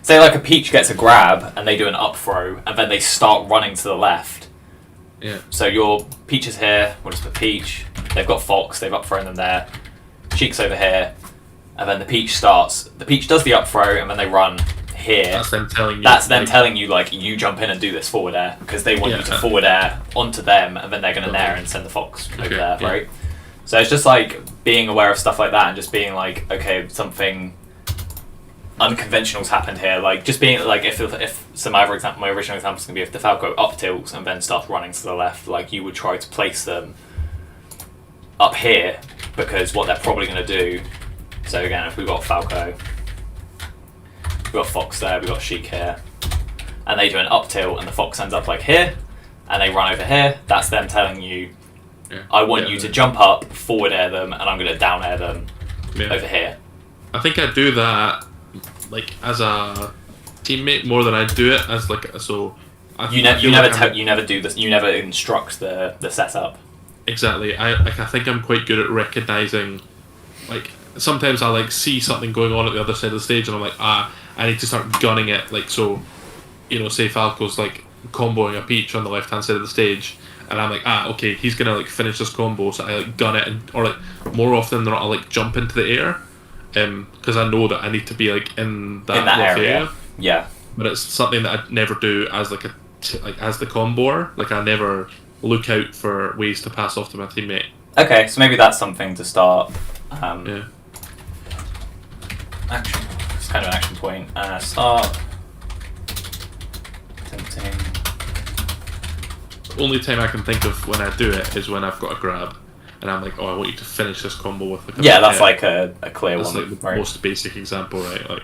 Say like a Peach gets a grab and they do an up throw and then they start running to the left. Yeah. So your Peach is here, we'll just put Peach, they've got Fox, they've up thrown them there, Sheik's over here, and then the Peach does the up throw and then they run here. That's them telling you. That's them telling you, like, you jump in and do this forward air, because they want you to forward air onto them, and then they're going to nair and send the Fox over there, right? So it's just like being aware of stuff like that and just being like, okay, something unconventional's happened here. Like just being like, if so my original example is going to be if the Falco up tilts and then starts running to the left, like you would try to place them up here, because what they're probably going to do. So again, if we've got Falco, we've got Fox there, we've got Sheik here, and they do an up tilt and the Fox ends up like here, and they run over here, that's them telling you, I want you to jump up, forward air them, and I'm going to down air them over here. I think I do that like as a teammate more than I do it as like so. You never do this. You never instruct the setup. Exactly. I think I'm quite good at recognizing, like sometimes I like see something going on at the other side of the stage and I'm like, I need to start gunning it. Like so, say Falco's like comboing a Peach on the left hand side of the stage, and I'm like, okay, he's gonna like finish this combo, so I like gun it, or like more often than not, I'll like jump into the air, because I know that I need to be like in that area. Yeah. But it's something that I never do as like as the comboer. Like I never look out for ways to pass off to my teammate. Okay, so maybe that's something to start. Action. It's kind of an action point. Start. Tempting. The only time I can think of when I do it is when I've got a grab, and I'm like, I want you to finish this combo with. Like that's like a clear that's one. That's like the most basic example, right? Like.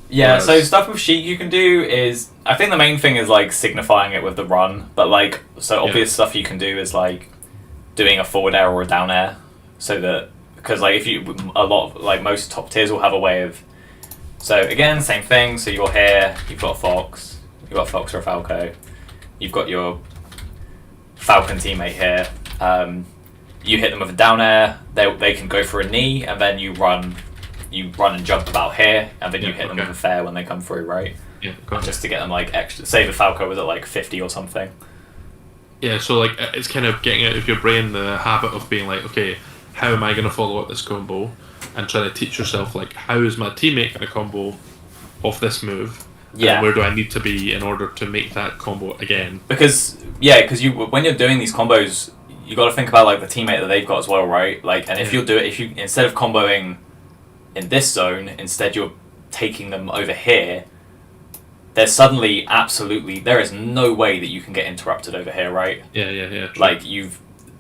Yeah, so stuff with Sheik you can do is, I think the main thing is like signifying it with the run, but like, so obvious stuff you can do is like doing a forward air or a down air, so that, because like most top tiers will have a way of, so again, same thing, so you're here, you've got Fox or a Falco, you've got your Falcon teammate here, you hit them with a down air, they can go for a knee, and then you run you run and jump about here, and then you Yeah, hit them okay. with a fair when they come through, right? Yeah, got it. Just to get them like extra. Say the Falco was at like 50 or something. Yeah, so like it's kind of getting out of your brain the habit of being like, okay, how am I going to follow up this combo, and trying to teach yourself like, how is my teammate going to combo off this move? Yeah. And where do I need to be in order to make that combo again? Because you when you're doing these combos, you got to think about like the teammate that they've got as well, right? Like, and if you instead of comboing in this zone, instead you're taking them over here. There's suddenly there is no way that you can get interrupted over here, right? Yeah. True. Like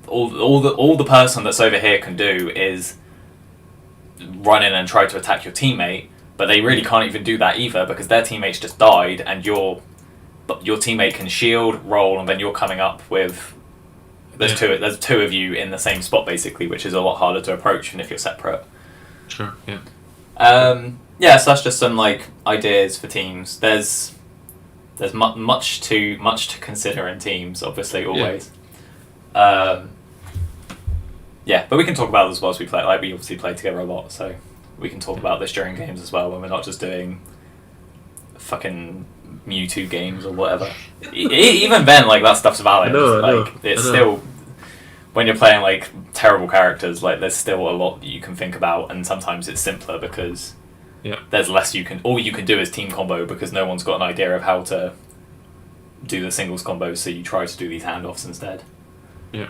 all the person that's over here can do is run in and try to attack your teammate, but they really can't even do that either because their teammates just died, and your teammate can shield, roll, and then you're coming up with there's two of you in the same spot basically, which is a lot harder to approach than if you're separate. Sure. Yeah. Yeah, so that's just some like ideas for teams. There's much to consider in teams, obviously, always. Yeah, but we can talk about this whilst we play. Like, we obviously play together a lot, so we can talk about this during games as well when we're not just doing fucking Mewtwo games or whatever. Even then, like, that stuff's valid. It's still, when you're playing like terrible characters, like there's still a lot that you can think about, and sometimes it's simpler because there's less all you can do is team combo because no one's got an idea of how to do the singles combos, so you try to do these handoffs instead. Yeah.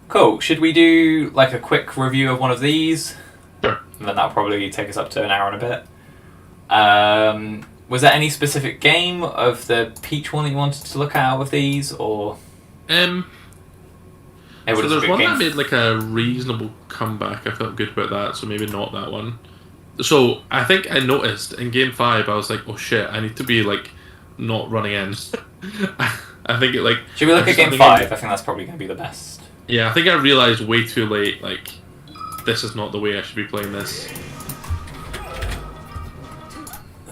Cool. Should we do like a quick review of one of these? Sure. And then that'll probably take us up to an hour and a bit. Was there any specific game of the Peach one that you wanted to look at out of these, or? So there's one that made like a reasonable comeback. I felt good about that, so maybe not that one. So I think I noticed in game 5, I was like, oh shit, I need to be like not running in. I think it like. Should we look at game 5? I think that's probably going to be the best. Yeah, I think I realised way too late, like, this is not the way I should be playing this.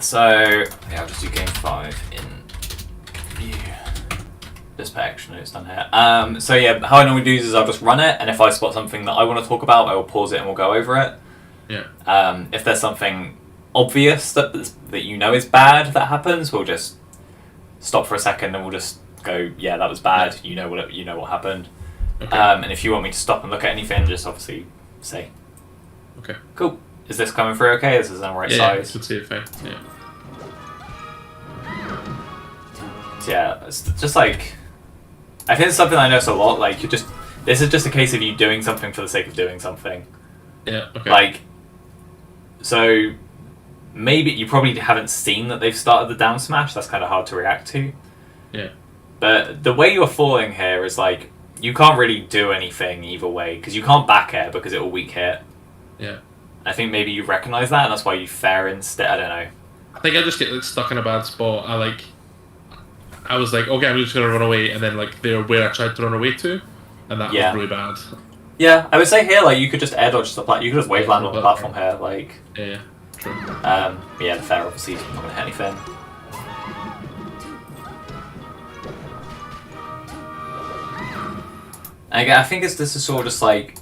So, yeah, I'll just do game 5 in view. Just put extra notes down here. So yeah, how I normally do this is I'll just run it, and if I spot something that I want to talk about, I will pause it and we'll go over it. Yeah. If there's something obvious that you know is bad that happens, we'll just stop for a second and we'll just go, yeah, that was bad. You know what happened. Okay. And if you want me to stop and look at anything, just obviously say. Okay. Cool. Is this coming through okay? This is on the right size. Yeah, I can see it fine. Yeah. So yeah, it's just like, I think it's something I notice a lot. Like, this is just a case of you doing something for the sake of doing something. Yeah. Okay. Like, so maybe you probably haven't seen that they've started the down smash. That's kind of hard to react to. Yeah. But the way you're falling here is like, you can't really do anything either way because you can't back air because it will weak hit. Yeah. I think maybe you recognise that, and that's why you fair instead. I don't know. I think I just get like stuck in a bad spot. I was like, okay, I'm just gonna run away, and then like they're where I tried to run away to, and that was really bad. Yeah, I would say here, like, you could just air dodge the platform. You could just wave land on the platform here, like. Yeah. True. But yeah, the fair obviously is not gonna hit anything. I think this is sort of just like,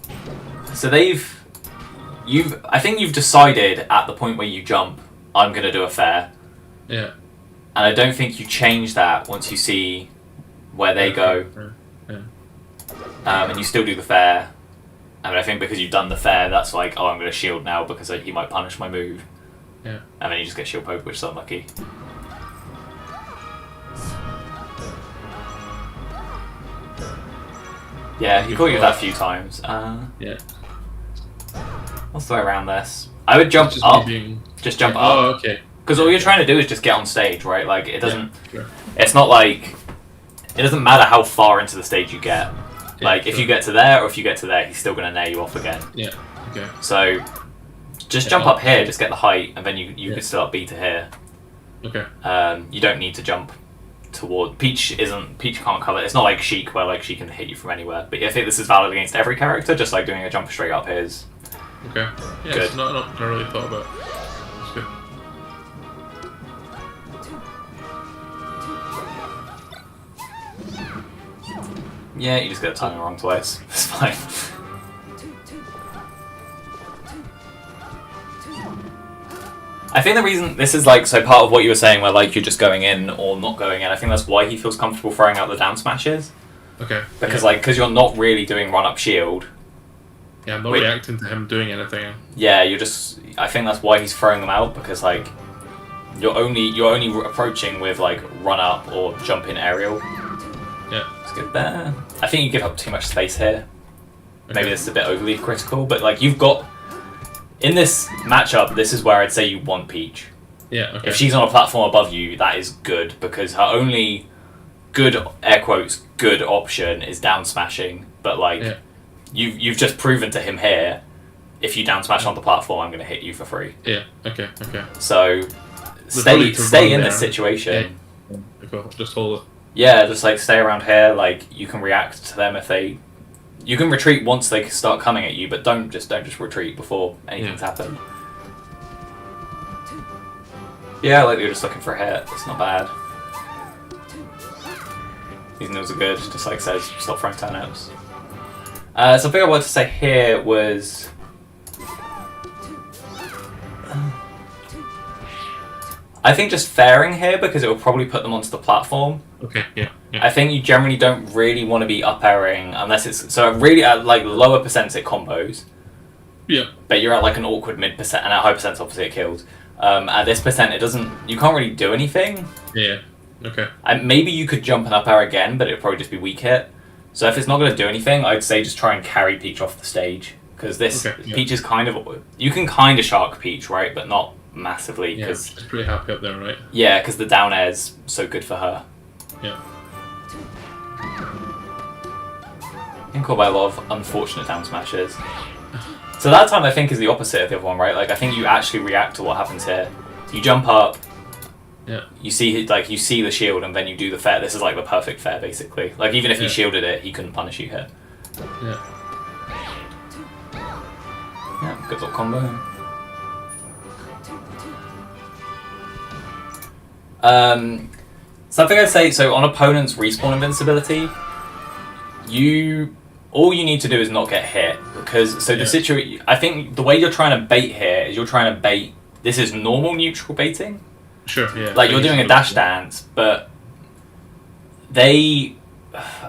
so I think you've decided at the point where you jump, I'm gonna do a fair. Yeah. And I don't think you change that once you see where they go. Yeah. And you still do the fair. I mean, I think because you've done the fair, that's like, oh, I'm gonna shield now because he might punish my move. Yeah. And then you just get shield poke, which is unlucky. Yeah, he caught you with that a few times. Yeah. What's the way around this? I would jump up. Just jump up. Oh, okay. Because all you're trying to do is just get on stage, right? Like, it doesn't... Yeah, sure. It's not like... It doesn't matter how far into the stage you get. Like, if you get to there or if you get to there, he's still going to nair you off again. Yeah, okay. So, just jump up here, just get the height, and then you can still up B to here. Okay. You don't need to jump toward... Peach can't cover... It's not like Sheik, where like she can hit you from anywhere. But I think this is valid against every character, just like doing a jump straight up here is... Okay. Yeah, good. It's not really thought about. It's good. Yeah, you just get the timing wrong twice. It's fine. I think the reason this is like so part of what you were saying, where like you're just going in or not going in. I think that's why he feels comfortable throwing out the down smashes. Okay. Because because you're not really doing run up shield. Yeah, I'm not reacting to him doing anything. Yeah, you're just. I think that's why he's throwing them out, because like you're only approaching with like run up or jump in aerial. Yeah. It's good there. I think you give up too much space here. Okay. Maybe this is a bit overly critical, but like you've got in this matchup, this is where I'd say you want Peach. Yeah. Okay. If she's on a platform above you, that is good, because her only good, air quotes, good option is down smashing. But like you've just proven to him here, if you down smash on the platform, I'm going to hit you for free. Yeah. Okay. Okay. So stay in this situation. Yeah. Cool. Just hold it. Yeah, just like stay around here. Like you can react to them if they. You can retreat once they start coming at you, but don't just retreat before anything's happened. Yeah, like you're just looking for a hit. It's not bad. These notes are good. Just like says, stop throwing turnips. Something I wanted to say here was. I think just fairing here, because it will probably put them onto the platform. Okay, yeah. I think you generally don't really want to be up airing unless it's so really at like lower percents it combos. Yeah. But you're at like an awkward mid percent, and at high percents obviously it kills. At this percent it doesn't. You can't really do anything. Yeah. Okay. And maybe you could jump and up air again, but it'd probably just be weak hit. So if it's not going to do anything, I'd say just try and carry Peach off the stage, because this Peach is kind of you can kind of shark Peach, right, but not massively. Yeah, Cause, it's pretty happy up there, right? Yeah, because the down air's so good for her. Yeah. And caught by a lot of unfortunate down smashes. So that time I think is the opposite of the other one, right? Like I think you actually react to what happens here. You jump up. Yeah. You see the shield, and then you do the fair. This is like the perfect fair, basically. Like even if he shielded it, he couldn't punish you here. Yeah. Yeah, good little combo. Something I'd say, so on opponent's respawn invincibility, all you need to do is not get hit, because the situation, I think the way you're trying to bait here is you're trying to bait, this is normal neutral baiting. Sure, yeah. Like you're doing a dash dance, but a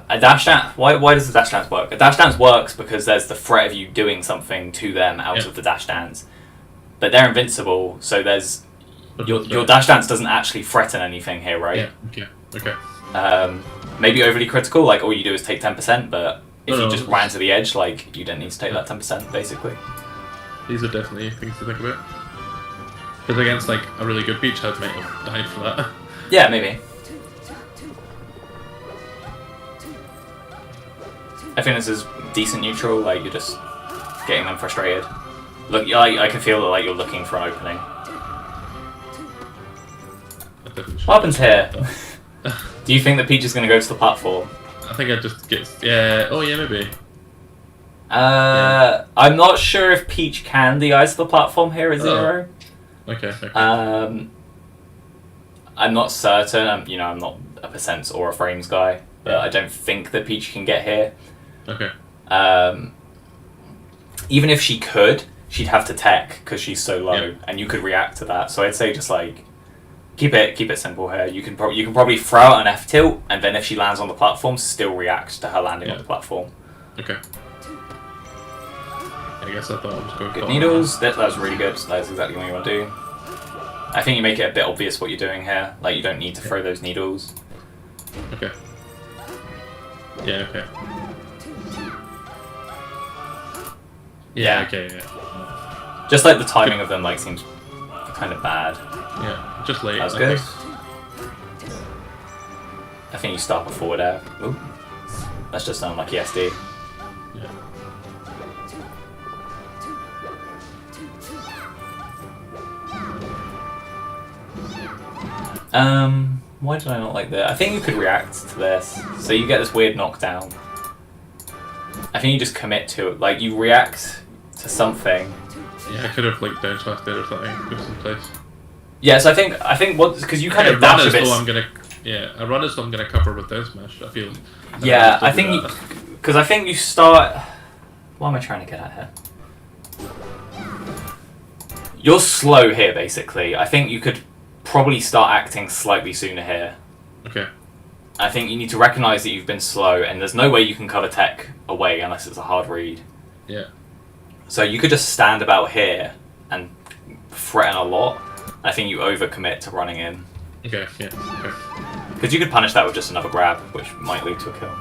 dash dance, why does the dash dance work? A dash dance works because there's the threat of you doing something to them out of the dash dance, but they're invincible, so there's your dash dance doesn't actually threaten anything here, right? Yeah. Okay. Maybe overly critical. Like all you do is take 10%, but if you just ran to the edge, like you didn't need to take that 10%, basically. These are definitely things to think about. Because against like a really good Peach, I might have died for that. Yeah, maybe. I think this is decent neutral. Like you're just getting them frustrated. Look, I can feel that like you're looking for an opening. What happens here? Do you think that Peach is going to go to the platform? I think I just get... Yeah. Oh, yeah, maybe. I'm not sure if Peach can de-ice the platform here at 0. Okay. I'm not certain. I'm not a percents or a frames guy, but I don't think that Peach can get here. Okay. Even if she could, she'd have to tech because she's so low, and you could react to that. So I'd say just like keep it simple here. You can probably throw out an F tilt, and then if she lands on the platform, still react to her landing on the platform. Okay. I guess I thought I was going good needles. That was really good. That's exactly what you want to do. I think you make it a bit obvious what you're doing here. Like you don't need to throw those needles. Okay. Yeah. Okay. Yeah. Okay. Yeah. Just like the timing of them like seems kind of bad. Yeah. Just late. That was good. I think you start a forward air. Ooh. That's just unlucky SD. Yeah. Why did I not like that? I think you could react to this. So you get this weird knockdown. I think you just commit to it. Like, you react to something. Yeah, I could have, like, down smashed it or something. Put some place. Yeah, so I think what... Because you kind of dash a bit... I run as though I'm going to cover with down smash, I feel. Yeah, I think... Because I think you start... What am I trying to get at here? You're slow here, basically. I think you could probably start acting slightly sooner here. Okay. I think you need to recognise that you've been slow, and there's no way you can cover tech away unless it's a hard read. Yeah. So you could just stand about here and threaten a lot. I think you overcommit to running in. Okay, yeah. Okay. Because you could punish that with just another grab, which might lead to a kill.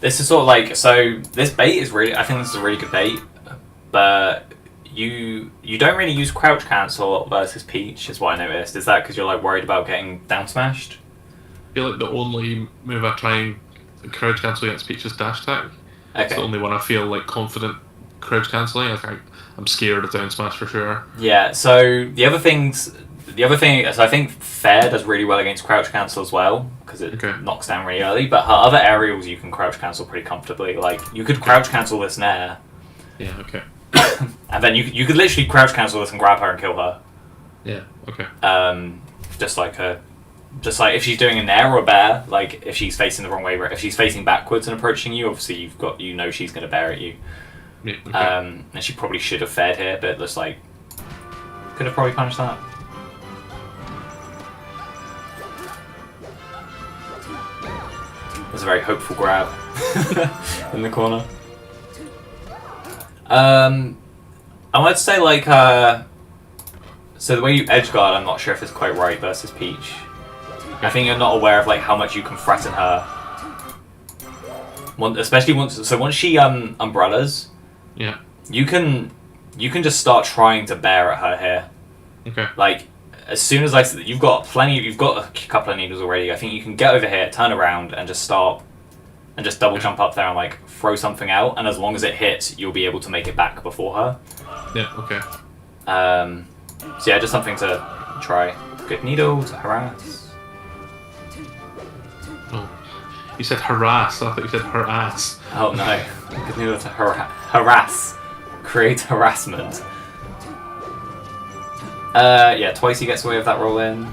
This is sort of like, so this bait is really, I think this is a really good bait, but you don't really use crouch cancel versus Peach, is what I noticed. Is that because you're like worried about getting down smashed? I feel like the only move I try and crouch cancel against Peach is dash attack. Okay. It's the only one I feel like confident crouch cancelling. I'm scared of down smash for sure. Yeah, so the other thing, so I think Fair does really well against crouch cancel as well, because it knocks down really early, but her other aerials you can crouch cancel pretty comfortably. Like, you could crouch cancel this Nair. Yeah, okay. And then you could literally crouch cancel this and grab her and kill her. Yeah, okay. Just like if she's doing a Nair or a bear, like if she's facing the wrong way, if she's facing backwards and approaching you, obviously you know she's going to bear at you. Yeah, okay. And she probably should have fed here, but it looks like could have probably punished that. That's a very hopeful grab in the corner. I would say like so the way you edge guard, I'm not sure if it's quite right versus Peach. I think you're not aware of like how much you can threaten her. Especially once she umbrellas, yeah, you can just start trying to bear at her here. Okay. Like as soon as you've got a couple of needles already. I think you can get over here, turn around, and just start and just double jump up there and like throw something out. And as long as it hits, you'll be able to make it back before her. Yeah. Okay. So yeah, just something to try. Good needle to harass. Oh, you said harass. I thought you said her ass. Oh no, good needle to harass. Create harassment. Yeah, twice he gets away with that roll in.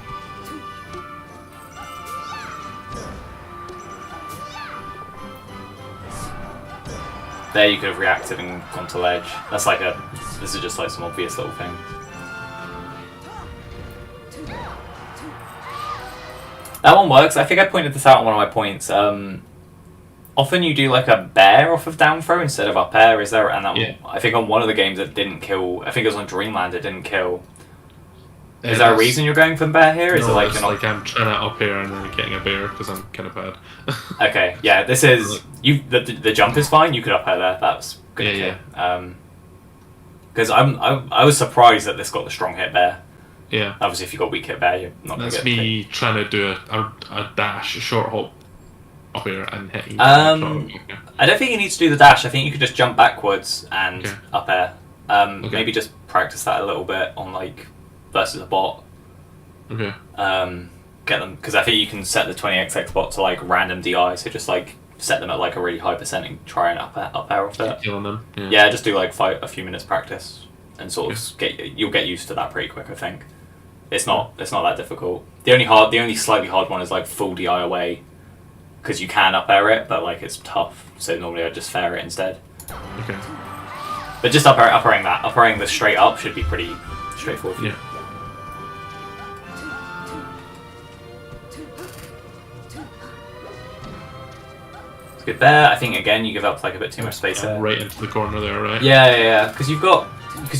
There you could have reacted and gone to ledge. That's like this is just like some obvious little thing. That one works. I think I pointed this out on one of my points. Often you do like a bear off of down throw instead of up air. Is there? And that Yeah. I think on one of the games it didn't kill. I think it was on Dreamland. It didn't kill. Is there a reason you're going for bear here? Is no, it like it's you're not... like I'm trying to up air and then getting a bear because I'm kind of bad. Okay, yeah. This is the jump is fine. You could up air there. That's good. Yeah. Because I was surprised that this got the strong hit bear. Yeah. Obviously, if you got weak hit bear, you're not going to That's get me trying to do a dash, a short hop up air and hitting. I don't think you need to do the dash. I think you could just jump backwards and up air. Maybe just practice that a little bit on like versus a bot. Okay. Get them because I think you can set the 20xx bot to like random DI. So just like set them at like a really high percent and try and up air off it. Killing them. Yeah, just do like a few minutes practice and sort of you'll get used to that pretty quick. I think it's not that difficult. The only slightly hard one is like full DI away because you can up air it, but like it's tough. So normally I just fair it instead. Okay. But just up airing the straight up should be pretty straightforward. Yeah. It's good there. I think again you give up like a bit too much space there. Right into the corner there, right? Yeah. Because you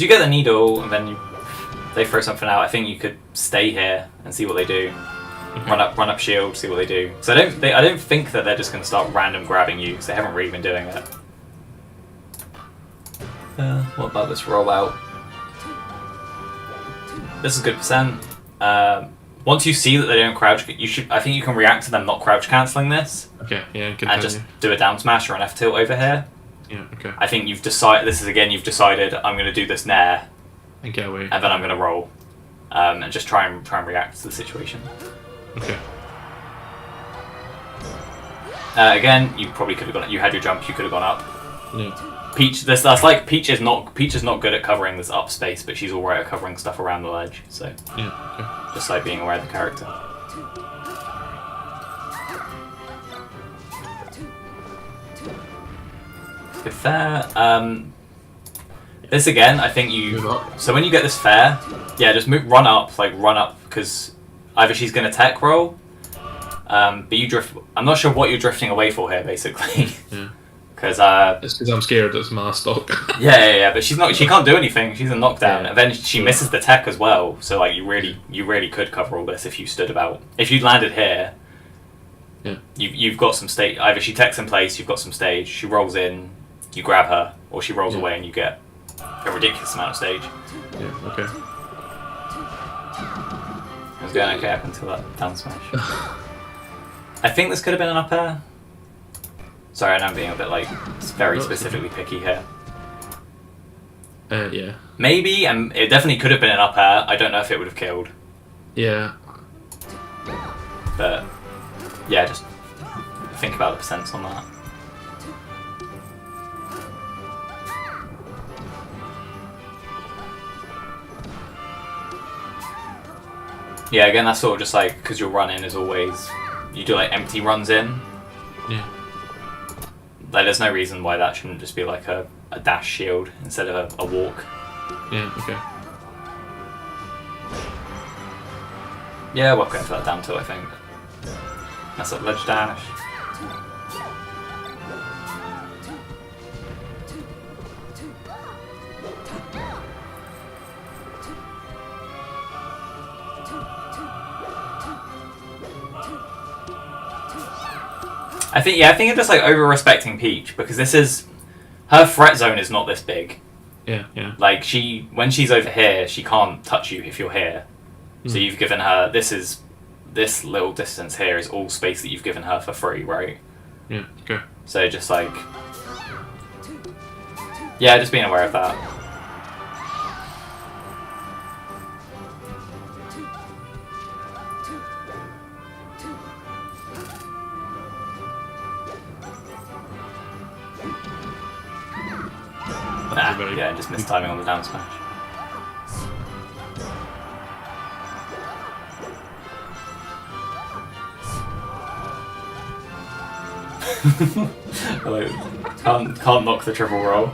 get the needle and then they throw something out. I think you could stay here and see what they do. Okay. Run up shield, see what they do. So I don't think that they're just going to start random grabbing you because they haven't really been doing it. What about this rollout? This is good percent. Once you see that they don't crouch, I think you can react to them not crouch cancelling this. Okay, yeah, and just do a down smash or an F tilt over here. Yeah, okay. I think you've decided. You've decided I'm going to do this Nair. And get away. And then I'm going to roll, and just try and react to the situation. Okay. Again, you probably could have gone. You had your jump. You could have gone up. Yeah. Peach, that's like Peach is not good at covering this up space, but she's alright at covering stuff around the ledge. So Yeah. Okay. just like being aware of the character. Good fair. This again, I think you. Move up. So when you get this fair, yeah, just run up, because either she's gonna tech roll, but you drift. I'm not sure what you're drifting away for here, basically. Yeah. Because It's because I'm scared it's my stock. yeah, but she's not. She can't do anything. She's a knockdown, Yeah. and then she misses the tech as well. So like you really could cover all this if you stood about. If you landed here, Yeah. you've got some stage. Either she techs in place, you've got some stage. She rolls in, you grab her, or she rolls Yeah. away and you get a ridiculous amount of stage. Yeah. Okay. It was going okay up until that down smash. I think this could have been an up air. Sorry, I know I'm being a bit very specifically picky here. Yeah. Maybe, and it definitely could have been an up air. I don't know if it would have killed, Yeah. but yeah, just think about the percents on that. Yeah, again, that's sort of just like, because your run in is always, you do like empty runs in. Yeah. Like, there's no reason why that shouldn't just be like a dash shield instead of a walk. Yeah. Okay. Yeah, we're going for that down tilt, I think. That's up ledge dash. I think you're just like over respecting Peach, because this is her threat zone is not this big. Yeah. Yeah. Like when she's over here, she can't touch you if you're here. So you've given her this little distance here is all space that you've given her for free, right? Yeah. Okay. So just like yeah, just being aware of that. Yeah, just missed timing on the down smash. Hello. Can't knock the triple roll.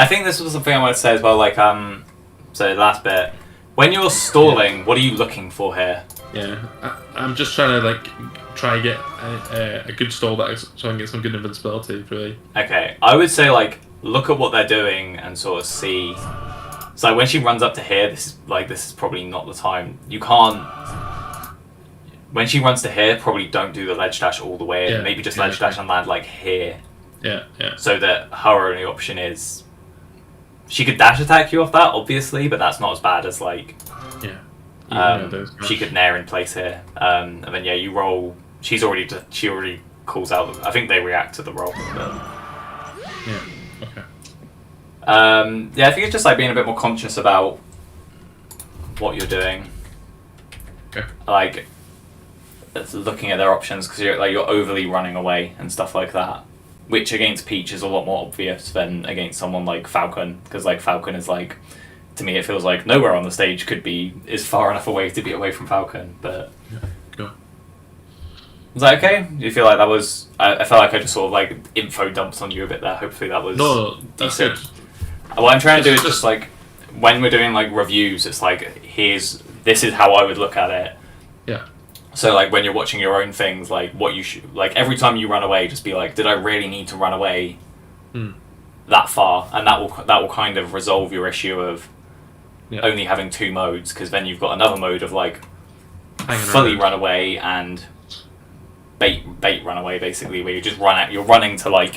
I think this was something I wanted to say as well, like so the last bit. When you're stalling, what are you looking for here? Yeah. I'm just trying to try and get a good stall so I can get some good invincibility. Really. Okay, I would say look at what they're doing and sort of see. So when she runs up to here, this is probably not the time. You can't. When she runs to here, probably don't do the ledge dash all the way in. Yeah, Maybe just yeah, ledge dash and land here. Yeah. Yeah. So that her only option is. She could dash attack you off that, obviously, but that's not as bad as Yeah. she could nair in place here, and then yeah, you roll. She already calls out. I think they react to the roll. But, Yeah. Okay. yeah, I think it's just being a bit more conscious about what you're doing. Okay. It's looking at their options, because you're overly running away and stuff like that. Which against Peach is a lot more obvious than against someone like Falcon, because Falcon is to me it feels like nowhere on the stage is far enough away to be away from Falcon. But Yeah. Cool. was that okay? Do you feel like that was? I felt like I just sort of info dumped on you a bit there. Hopefully that was No, that's decent. good. What I'm trying to do is just when we're doing reviews, it's this is how I would look at it. Yeah. So when you're watching your own things, what you should every time you run away, just be did I really need to run away that far? And that will kind of resolve your issue of only having two modes, because then you've got another mode of fully run away and bait run away, basically, where you just you're running to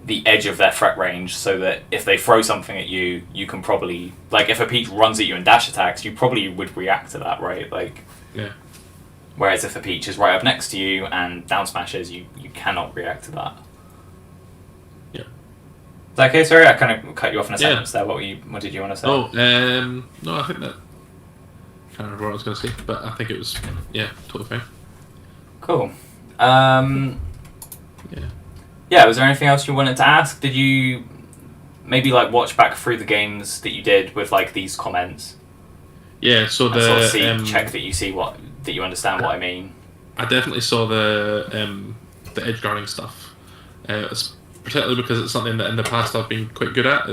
the edge of their threat range, so that if they throw something at you, you can probably if a Peach runs at you and dash attacks, you probably would react to that, right? Yeah. Whereas if a Peach is right up next to you and down smashes, you cannot react to that. Yeah. Is that okay? Sorry, I kind of cut you off in a sentence there. What did you want to say? Oh, no, I think that can't remember what I was going to say, but I think it was totally fine. Cool. Yeah. Yeah, was there anything else you wanted to ask? Did you maybe like watch back through the games that you did with like these comments? Yeah, so And sort of the check that you understand what I mean. I definitely saw the edge guarding stuff, particularly because it's something that in the past I've been quite good at.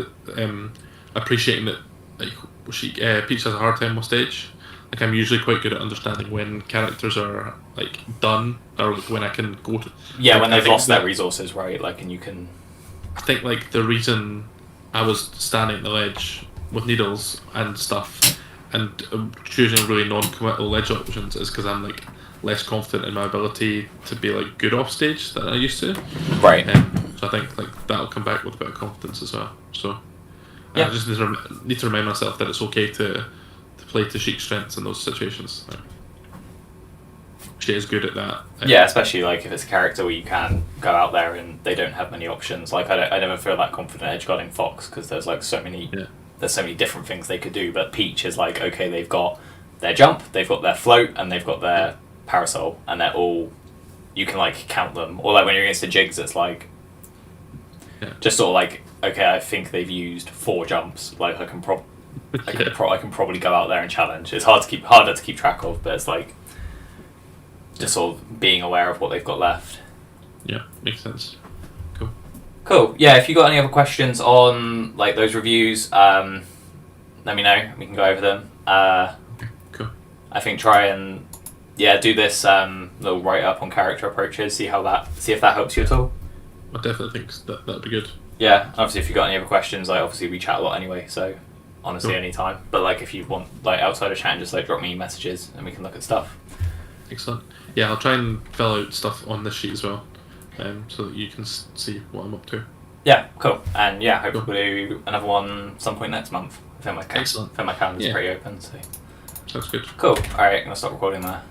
Appreciating that, like Peach has a hard time with stage. Like I'm usually quite good at understanding when characters are like done, or like when I can go to. Yeah, like, when they've lost their resources, right? Like, and you can. I think like the reason I was standing at the ledge with needles and stuff, and choosing really non-committal ledge options is because I'm like less confident in my ability to be like good off stage than I used to. Right. So I think like that'll come back with a bit of confidence as well. So Yeah. I just need to remind myself that it's okay to play to Sheik's strengths in those situations. She is good at that. Yeah, especially like if it's a character where you can go out there and they don't have many options. Like I never feel that confident edge guarding Fox because there's like so many. Yeah. There's so many different things they could do. But Peach is like, okay, they've got their jump, they've got their float, and they've got their parasol, and they're all. You can like count them. Or like when you're against the jigs, it's like. Yeah. Just sort of like, okay, I think they've used 4 jumps. Like I can I can probably go out there and challenge. It's harder to keep track of, but it's like just sort of being aware of what they've got left. Yeah, makes sense. Cool. Yeah, if you got any other questions on like those reviews, let me know. We can go over them. Cool. I think try and do this little write up on character approaches. See if that helps you at all. I definitely think that'd be good. Yeah. Obviously, if you got any other questions, like obviously we chat a lot anyway. So honestly, Cool. Anytime. But like if you want like outside of chat, just like drop me messages and we can look at stuff. Excellent. Yeah, I'll try and fill out stuff on this sheet as well, so that you can see what I'm up to. Yeah, cool. And yeah, hope Cool. we'll do another one some point next month. I think my Excellent. calendar's Yeah. pretty open. So Sounds good. cool. All right, I'm gonna stop recording there.